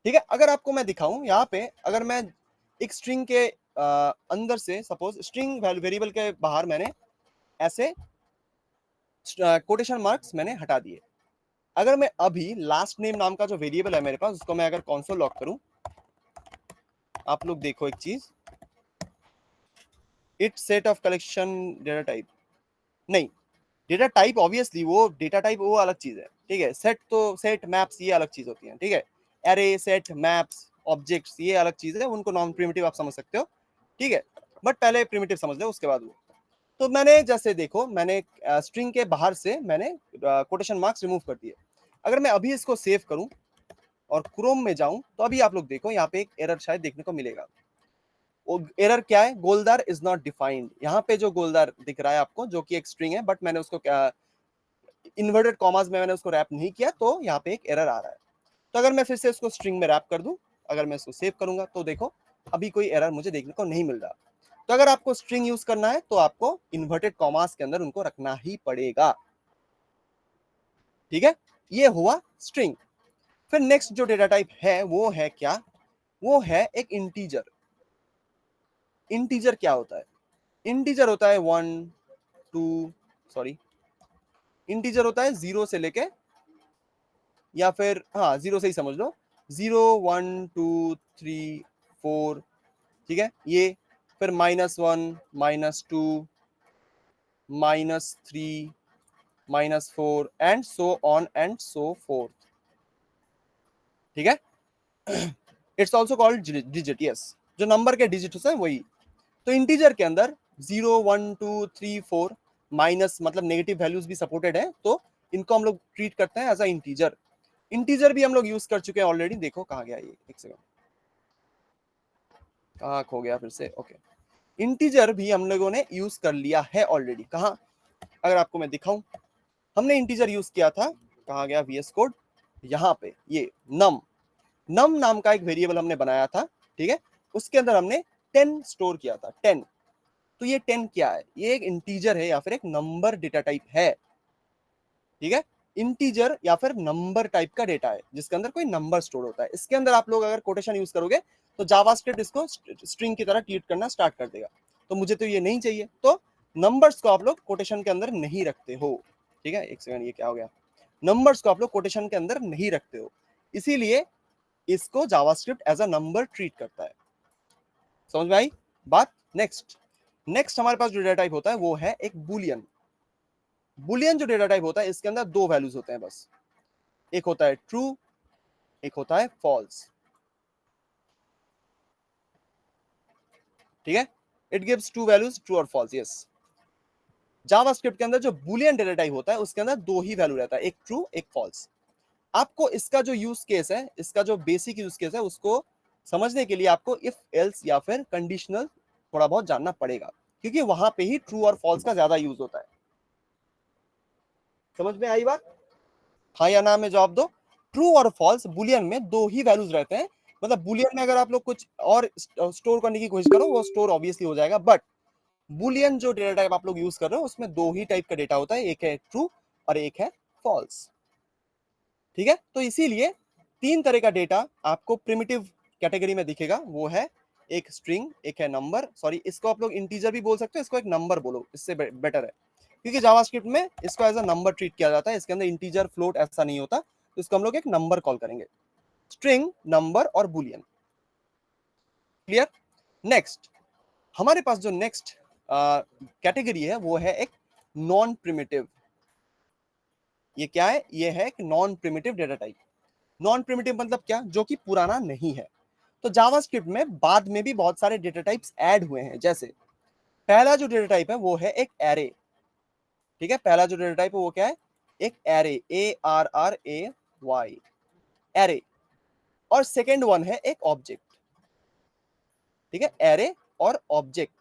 ठीक है, अगर आपको मैं दिखाऊं यहाँ पे, अगर मैं एक स्ट्रिंग के अंदर से, सपोज स्ट्रिंग वेरिएबल के बाहर मैंने ऐसे कोटेशन मार्क्स मैंने हटा दिए, अगर मैं अभी लास्ट नेम नाम का जो वेरिएबल है मेरे पास, उसको मैं अगर कंसोल लॉग करूं, आप लोग देखो एक चीज, it set of collection data type, नहीं, डेटा टाइप ऑब्वियसली वो डेटा टाइप वो अलग चीज है, ठीक है। सेट तो सेट मैप्स ये अलग चीज होती है, ठीक है। एरे सेट मैप्स ऑब्जेक्ट्स ये अलग चीज है, उनको नॉन प्रिमिटिव आप समझ सकते हो, ठीक है। बट पहले प्रिमिटिव समझ लो, उसके बाद वो। तो मैंने जैसे देखो, मैंने स्ट्रिंग के बाहर से मैंने कोटेशन मार्क्स रिमूव कर दिए। अगर मैं अभी इसको सेव करूं और क्रोम में जाऊं, तो अभी आप लोग देखो यहाँ पे एक एरर शायद देखने को मिलेगा। वो एरर क्या है? गोलदार इज नॉट डिफाइंड। यहाँ पे जो गोलदार दिख रहा है आपको, जो कि एक स्ट्रिंग है, बट मैंने उसको इन्वर्टेड कॉमास में मैंने उसको रैप नहीं किया, तो यहाँ पे एक एरर आ रहा है। तो अगर मैं फिर से उसको स्ट्रिंग में रैप कर दूं, अगर मैं इसको सेव करूंगा, तो देखो अभी कोई एरर मुझे देखने को नहीं मिल रहा। तो अगर आपको स्ट्रिंग यूज करना है तो आपको इन्वर्टेड कॉमास के अंदर उनको रखना ही पड़ेगा, ठीक है। ये हुआ स्ट्रिंग। फिर नेक्स्ट जो डेटा टाइप है वो है क्या? वो है एक इंटीजर। इंटीजर क्या होता है? इंटीजर होता है वन टू, सॉरी, इंटीजर होता है जीरो से लेके, या फिर हाँ जीरो से ही समझ लो, 0 1 2 3 4, ठीक है ये। फिर -1 -2 -3 -4 and so on and so fourth, ठीक है। It's also called digit, yes, जो नंबर के डिजिट है वही। तो इंटीजर के अंदर 0 1 2 3 4 माइनस मतलब नेगेटिव वैल्यूज भी सपोर्टेड है, तो इनको हम लोग ट्रीट करते हैं एज अ इंटीजर। इंटीजर भी हम लोग यूज कर चुके हैं ऑलरेडी। देखो कहाँ गया ये, एक सेकंड, कहाँ खो गया फिर से, ओके। इंटीजर भी हम लोगों ने यूज कर लिया है ऑलरेडी। कहाँ? अगर आपको मैं दिखाऊं, हमने इंटीजर यूज किया था, कहाँ गया VS कोड, यहाँ पे ये नम नम नाम का एक वेरिएबल हमने बनाया था, ठीक है। उसके अंदर हमने 10 स्टोर किया था, 10। तो ये 10 क्या है? ये एक इंटीजर है या फिर एक नंबर डेटा टाइप है, ठीक है। इंटीजर या फिर नंबर टाइप का डेटा है जिसके अंदर कोई नंबर स्टोर होता है। इसके अंदर आप लोग अगर कोटेशन यूज करोगे तो जावास्क्रिप्ट इसको स्ट्रिंग की तरह ट्रीट करना स्टार्ट कर देगा। तो मुझे तो ये नहीं चाहिए, तो नंबर्स को आप लोग कोटेशन के अंदर नहीं रखते हो, ठीक है। एक सेकंड, ये क्या हो गया? नंबर्स को आप लोग कोटेशन के अंदर नहीं रखते हो, इसीलिए इसको JavaScript as a number treat करता है। समझ में आई बात? नेक्स्ट नेक्स्ट हमारे पास जो डेटा टाइप होता है वो है एक बुलियन। बुलियन जो डेटा टाइप होता है, इसके अंदर दो वैल्यूज होते हैं बस। एक होता है ट्रू, एक होता है फॉल्स, ठीक है। It gives to values, true और फॉल्स, यस। जावास्क्रिप्ट के अंदर जो बुलियन डेटा टाइप होता है उसके अंदर दो ही वैल्यू रहता है, एक ट्रू एक फॉल्स। आपको इसका जो यूज केस है, इसका जो बेसिक यूज केस है, उसको समझने के लिए आपको इफ एल्स या फिर कंडीशनल थोड़ा बहुत जानना पड़ेगा, क्योंकि वहां पे ही ट्रू और फॉल्स का ज्यादा यूज होता है। समझ में आई बात? हाँ या ना में जवाब दो। ट्रू और फॉल्स बुलियन में दो ही वैल्यूज रहते हैं। मतलब बुलियन में अगर आप लोग कुछ और स्टोर करने की कोशिश करो, वो स्टोर ऑब्वियसली हो जाएगा, बट बुलियन जो डेटा टाइप आप लोग यूज कर रहे हो उसमें दो ही टाइप का डेटा होता है, एक है ट्रू और एक है फॉल्स, ठीक है। तो इसीलिए तीन तरह का डेटा आपको प्रिमिटिव कैटेगरी में दिखेगा, वो है एक स्ट्रिंग, एक है नंबर, सॉरी इसको आप लोग इंटीजर भी बोल सकते हो, इसको एक नंबर बोलो, इससे बेटर है, क्योंकि जावास्क्रिप्ट में इसको एज अ नंबर ट्रीट किया जाता है, इसके अंदर इंटीजर फ्लोट ऐसा नहीं होता, तो इसको हम लोग एक नंबर कॉल करेंगे। स्ट्रिंग, नंबर और बुलियन, क्लियर। नेक्स्ट हमारे पास जो नेक्स्ट कैटेगरी है वो है एक नॉन प्रिमिटिव। ये क्या है? ये है एक non primitive data type. Non primitive मतलब क्या? जो कि पुराना नहीं है। तो जावास्क्रिप्ट में बाद में भी बहुत सारे डेटा टाइप्स ऐड हुए हैं। जैसे पहला जो डेटा टाइप है वो है एक एरे, ठीक है। पहला जो डेटा टाइप है वो क्या है? एक एरे, ARRAY, एरे। और सेकेंड वन है एक ऑब्जेक्ट, ठीक है, एरे और ऑब्जेक्ट।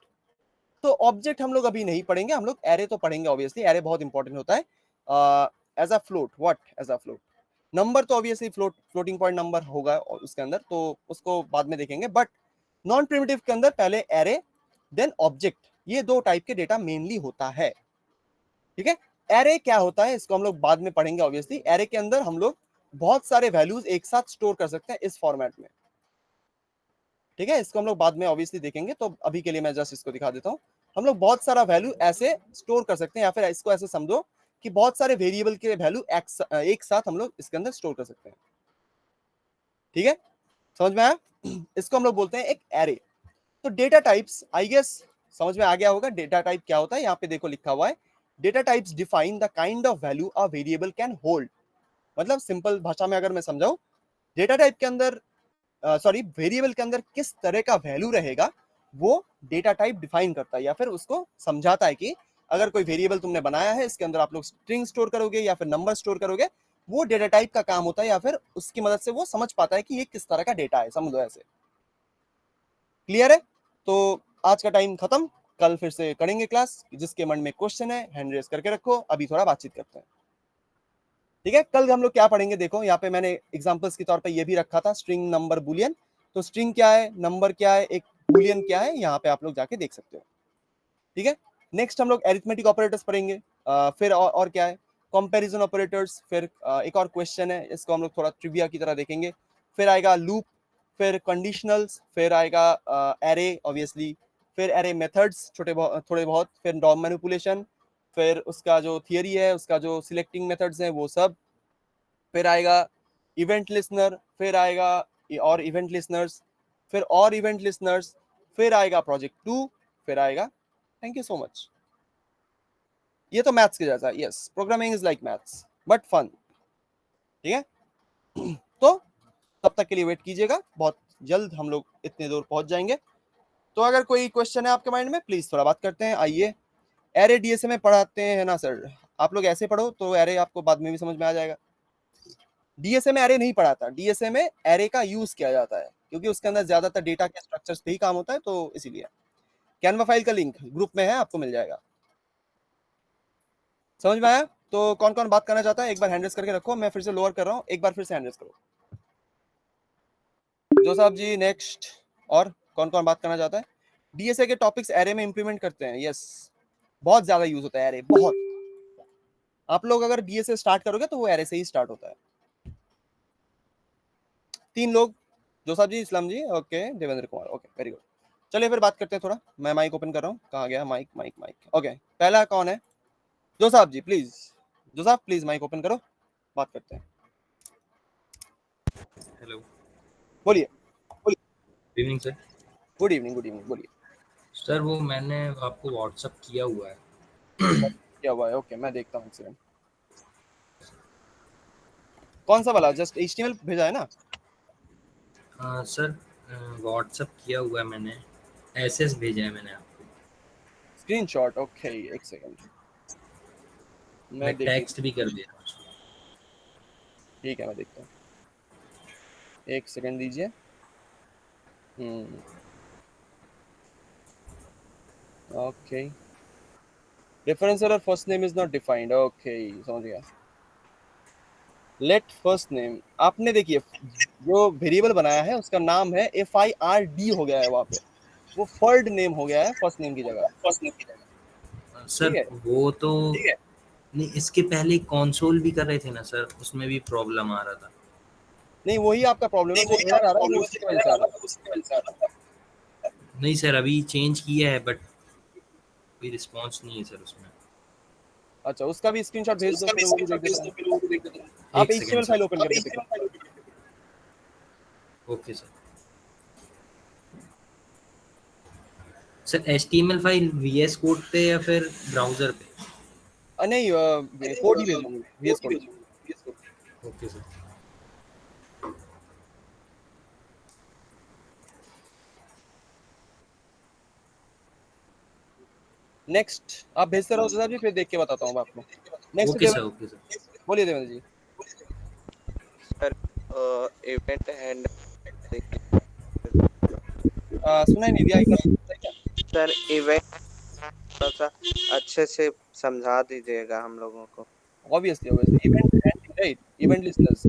तो ऑब्जेक्ट हम लोग अभी नहीं पढ़ेंगे, हम लोग एरे तो पढ़ेंगे ऑब्वियसली, एरे बहुत इंपॉर्टेंट होता है। As a float, what as a float. Number तो ऑब्वियसली फ्लोटिंग पॉइंट नंबर होगा और उसके अंदर, तो उसको बाद में देखेंगे। बट नॉन प्रिमिटिव के अंदर पहले एरे देन ऑब्जेक्ट, ये दो टाइप के डेटा मेनली होता है, ठीक है। एरे क्या होता है इसको हम लोग बाद में पढ़ेंगे ऑब्वियसली। एरे के अंदर हम लोग बहुत सारे वैल्यूज एक साथ स्टोर कर सकते हैं इस फॉर्मेट में, ठीक है। इसको हम लोग बाद में ऑब्वियसली देखेंगे, तो अभी के लिए मैं जस्ट इसको दिखा देता हूँ। हम लोग बहुत सारा वैल्यू ऐसे स्टोर कर सकते हैं, या फिर इसको ऐसे समझो कि बहुत सारे वेरिएबल के वैल्यू एक साथ हम लोग इसके अंदर स्टोर कर सकते हैं, ठीक है। समझ में आया? इसको हम लोग बोलते हैं एक एरे। तो डेटा टाइप्स, आई गेस समझ में आ गया होगा डेटा टाइप क्या होता है। यहाँ पे देखो लिखा हुआ है, data types define the kind of value a variable can hold. मतलब सिंपल भाषा में अगर मैं समझाऊं, डेटा टाइप के अंदर सॉरी वेरिएबल के अंदर किस तरह का वैल्यू रहेगा वो डेटा टाइप डिफाइन करता है, या फिर उसको समझाता है कि अगर कोई वेरिएबल तुमने बनाया है, इसके अंदर आप लोग स्ट्रिंग स्टोर करोगे या फिर नंबर स्टोर करोगे, वो डेटा टाइप का काम होता है, या फिर उसकी मदद से वो समझ पाता है कि ये किस तरह का डेटा है। समझो ऐसे, क्लियर है? तो आज का टाइम खत्म, कल फिर से करेंगे क्लास। जिसके मन में क्वेश्चन है हैंड रेस करके रखो, अभी थोड़ा बातचीत करते हैं, ठीक है? कल हम लोग क्या पढ़ेंगे, देखो यहाँ पे मैंने एग्जांपल्स के तौर पे ये भी रखा था, स्ट्रिंग, नंबर, बुलियन। तो स्ट्रिंग क्या है, नंबर क्या है, एक बुलियन क्या है, यहाँ पे आप लोग जाके देख सकते हो, ठीक है? नेक्स्ट हम लोग एरिथमेटिक ऑपरेटर्स पढ़ेंगे, फिर और क्या है, कंपैरिजन ऑपरेटर्स, फिर एक और क्वेश्चन है, इसको हम लोग थोड़ा ट्रिविया की तरह देखेंगे। फिर आएगा लूप, फिर कंडीशनल्स, फिर आएगा एरे ऑब्वियसली, फिर एरे मेथड्स थोड़े बहुत, फिर डॉम मैनिपुलेशन, फिर उसका जो थियरी है, उसका जो सिलेक्टिंग मेथड्स हैं वो सब, फिर आएगा इवेंट लिसनर, फिर आएगा और इवेंट लिसनर्स, फिर और इवेंट लिसनर्स, फिर आएगा प्रोजेक्ट 2, फिर आएगा, थैंक यू सो मच। ये तो मैथ्स के जैसा, yes, programming is like maths but fun, ठीक है? तो तब तक के लिए वेट कीजिएगा, बहुत जल्द हम लोग इतने दूर पहुंच जाएंगे। तो अगर कोई क्वेश्चन है आपके माइंड में, प्लीज थोड़ा बात करते हैं। आइए, एरे डीएसए में पढ़ाते हैं ना सर? आप लोग ऐसे पढ़ो तो एरे आपको बाद में भी समझ में आ जाएगा। डीएसए में एरे नहीं पढ़ाता, डीएसए में एरे का यूज किया जाता है, क्योंकि उसके अंदर ज्यादातर डेटा के स्ट्रक्चर्स पे ही काम होता है, तो इसीलिए। कैनवा फाइल का लिंक ग्रुप में है, आपको मिल जाएगा। समझ में आया? तो कौन कौन बात करना चाहता है, एक बार हैंड रेस करके रखो, मैं फिर से लोअर कर रहा हूँ, एक बार फिर से हैंड रेस करो। जो साहब जी, नेक्स्ट। और कौन कौन बात करना चाहता है? डीएसए के टॉपिक्स एरे में इंप्लीमेंट करते हैं, यस, बहुत ज्यादा यूज होता है एरे, बहुत। आप लोग अगर डीएसए स्टार्ट करोगे तो वो एरे से ही स्टार्ट होता है। 3 लोग, जो साहब ji, Islam ji, okay, Devendra Kumar, okay, very good. चलिए फिर बात करते हैं थोड़ा, मैं माइक ओपन कर रहा हूँ, कहाँ गया माइक, माइक माइक, ओके। पहला कौन है? जो साहब जी प्लीज, जो साहब प्लीज माइक ओपन करो, बात करते हैं। हेलो, बोलिए। Good evening sir. Good evening, good evening, बोलिए। सर वो मैंने आपको व्हाट्सअप किया हुआ है। क्या हुआ है? ओके, मैं देखता हूँ एक सेकंड। कौन सा वाला? जस्ट एचटीएमएल भेजा है ना? सर व्हाट्सअप किया हुआ है मैंने, एसएस भेजा है मैंने आपको। स्क्रीनशॉट, ओके, एक सेकंड, मैं मैं देखने, टेक्स्ट भी कर दे रहा हूँ। ठीक है, मैं देखता हूँ, एक सेकंड दीजिए। ओके, रेफरेंस और first name is not defined, okay, समझ गया। लेट फर्स्ट नेम, आपने देखिए जो वेरिएबल बनाया है उसका नाम है FIRD हो गया है वहां पे, वो फर्ड नेम हो गया है फर्स्ट नेम की जगह, ठीक सर है? वो तो नहीं, इसके पहले कंसोल भी कर रहे थे ना सर, उसमें भी प्रॉब्लम आ रहा था। नहीं, वही आपका प्रॉब्लम है, जो एरर आ रहा है वो उसी की वजह से आ रहा है। नहीं सर, अभी चेंज किया है बट कोई रिस्पॉन्स नहीं है सर उसमें। अच्छा, उसका भी स्क्रीनशॉट भेज दो, फिर वो भी देख देते हैं। आप एक second HTML file sir. Open करके देखो। Okay sir. Sir HTML file VS code पे या फिर ब्राउजर पे? नहीं, कोड ही भेजना, VS code. Okay sir. Next आप भेजते रहो साहब जी, फिर देख के बताता हूँ मैं आपको। Next okay sir. Devendra, okay sir. बोलिए देवेंद्र जी। सर इवेंट हैंड सुनाई नहीं दिया, एक बार बताइए क्या? सर इवेंट थोड़ा सा अच्छे से समझा दीजिएगा हम लोगों को। Obviously obviously, event handling, right, event listeners.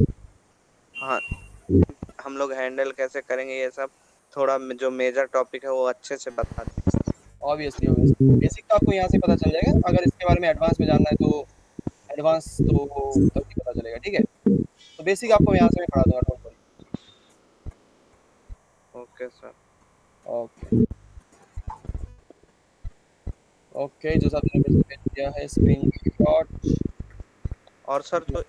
हाँ, हम लोग हैंडल कैसे करेंगे ये सब, थोड़ा जो मेजर टॉपिक है वो अच्छे से बता दीजिए। ऑब्वियसली ऑब्वियसली, बेसिक तो आपको यहाँ से पता चल जाएगा, अगर इसके बारे में एडवांस में जानना है तो एडवांस तो तभी पता चलेगा, ठीक है? तो बेसिक आपको यहाँ से मैं पढ़ा दूंगा, don't worry. Okay sir. Okay okay, जो साहब ने भेज दिया है स्क्रीनशॉट। और सर जो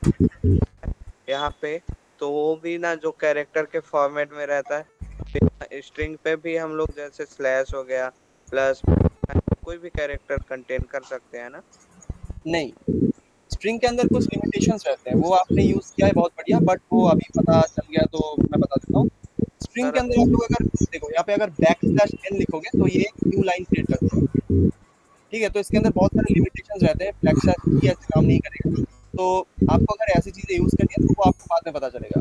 यहाँ पे तो वो भी ना जो कैरेक्टर के फॉर्मेट में रहता है, स्ट्रिंग पे भी हम लोग जैसे स्लैश हो गया प्लस कोई भी कैरेक्टर कंटेन कर सकते हैं ना? नहीं, स्ट्रिंग के अंदर कुछ लिमिटेशंस रहते हैं, वो आपने यूज किया है बहुत बढ़िया, बट वो अभी पता चल गया तो मैं बता देता हूँ। स्ट्रिंग सर के अंदर आप लोग अगर देखो यहाँ पे अगर \n लिखोगे तो ये एक न्यू लाइन क्रिएट कर देगा, ठीक है। तो इसके अंदर बहुत सारे लिमिटेशंस रहते हैं, \e ऐसे काम नहीं करेगा। तो आपको अगर ऐसी चीजें यूज करनी है तो वो आपको बाद में पता चलेगा,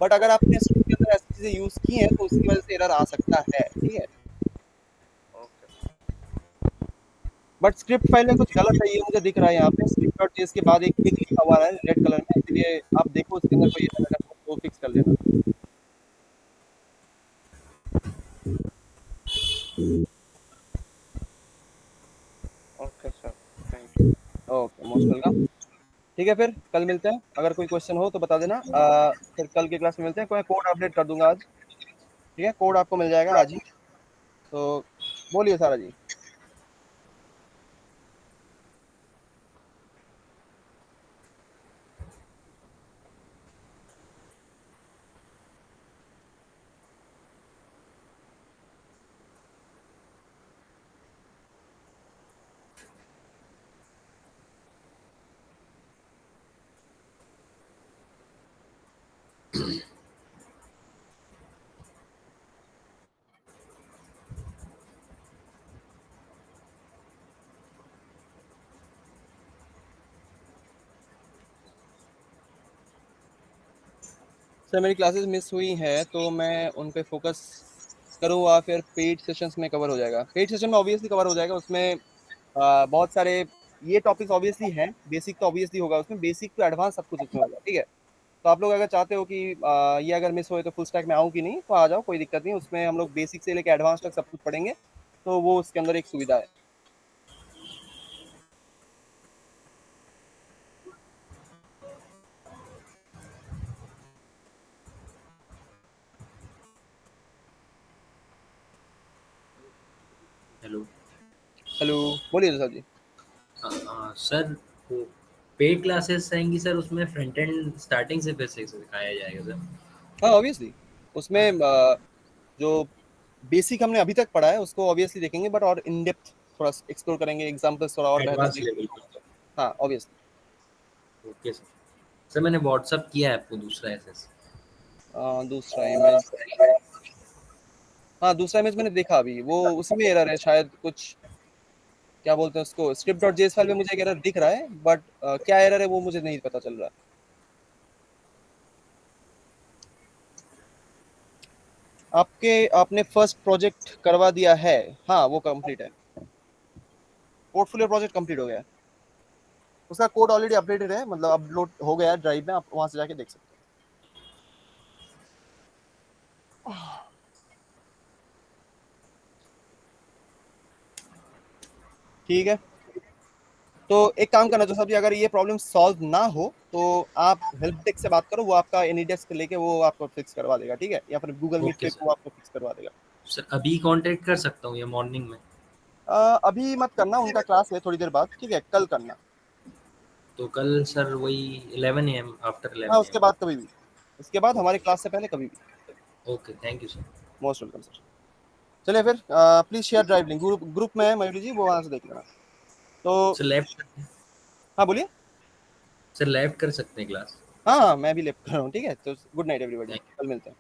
बट अगर आपने स्ट्रिंग के अंदर ऐसी चीजें यूज की हैं तो उसकी वजह से एरर आ सकता है, ठीक है। ओके बट स्क्रिप्ट फाइल में कुछ गलत है, ये मुझे दिख रहा है यहाँ पे script.js के बाद एक पिग लिखा हुआ है रेड कलर में, इसलिए आप देखो उसके अंदर कोई एरर अगर हो तो फिक्स कर लेना। Okay sir, thank you. Okay, most welcome. ठीक है, फिर कल मिलते हैं, अगर कोई क्वेश्चन हो तो बता देना। फिर कल की क्लास में मिलते हैं, कोई कोड अपडेट कर दूंगा आज, ठीक है। कोड आपको मिल जाएगा आज ही, तो बोलिए सारा जी। सर मेरी क्लासेस मिस हुई हैं तो मैं उन पे फोकस करूँ या फिर पेड सेशंस में कवर हो जाएगा? पेड सेशन में ऑब्वियसली कवर हो जाएगा, उसमें बहुत सारे ये टॉपिक्स ऑब्वियसली हैं, बेसिक तो ऑब्वियसली होगा उसमें, बेसिक टू एडवांस सब कुछ उसमें होगा, ठीक है। तो आप लोग अगर चाहते हो कि ये अगर मिस होए तो फुल स्टैक में आऊँ कि नहीं, तो आ जाओ, कोई दिक्कत नहीं, उसमें हम लोग बेसिक से लेकर एडवांस तक सब कुछ पढ़ेंगे, तो वो उसके अंदर एक सुविधा है। हेलो। हेलो, बोलिए सर जी। सर वो पेड क्लासेस रहेंगी सर, उसमें फ्रंट एंड स्टार्टिंग से फिर से सिखाया जाएगा सर? हाँ ऑब्वियसली, उसमें जो बेसिक हमने अभी तक पढ़ा है उसको ऑब्वियसली देखेंगे, बट और इन डेप्थ थोड़ा एक्सप्लोर करेंगे, एग्जांपल्स थोड़ा और बेहतर एडवांस लेवल देखेंगे। पर। हाँ ऑब्वियसली। Okay sir. सर मैंने व्हाट्सअप किया है आपको दूसरा एसएस। दूसरा इमेज, हाँ दूसरा इमेज मैंने देखा अभी, वो उसी में एरर है शायद, कुछ क्या बोलते हैं उसको, script.js फाइल में मुझे एक एरर दिख रहा है, बट क्या एरर है वो मुझे नहीं पता चल रहा। आपने फर्स्ट प्रोजेक्ट करवा दिया है? हाँ वो कंप्लीट है, पोर्टफोलियो प्रोजेक्ट कंप्लीट हो गया है, उसका कोड ऑलरेडी अपडेटेड है, मतलब अपलोड हो गया है ड्राइव में, आप वहां से जाके देख सकते हो। ठीक है, तो एक काम करना जो सब्जी, अगर ये प्रॉब्लम सॉल्व ना हो तो आप हेल्प डेस्क से बात करो, वो आपका एनी डेस्क लेके वो आपको फिक्स करवा देगा, ठीक है, या फिर गूगल मीट ओके पे सर। वो आपको फिक्स करवा देगा। सर अभी कांटेक्ट कर सकता हूँ या मॉर्निंग में? अभी मत करना, उनका क्लास है थोड़ी देर बाद, ठीक है, कल करना। तो कल सर वही 11 AM, आफ्टर हाँ 11 उसके AM। बाद कभी भी, उसके बाद हमारे ओके क्लास से पहले कभी भी। Okay, thank you sir. Most welcome sir. चलिए फिर, please share drive link, group group में है मयूरी जी, वो वहां से देख लेना। तो सर लेफ्ट, हाँ बोलिए। सर लेफ्ट कर सकते हैं क्लास? हाँ हाँ मैं भी लेफ्ट कर रहा हूँ, ठीक है, तो गुड नाइट एवरीबॉडी, थैंक कल मिलते हैं।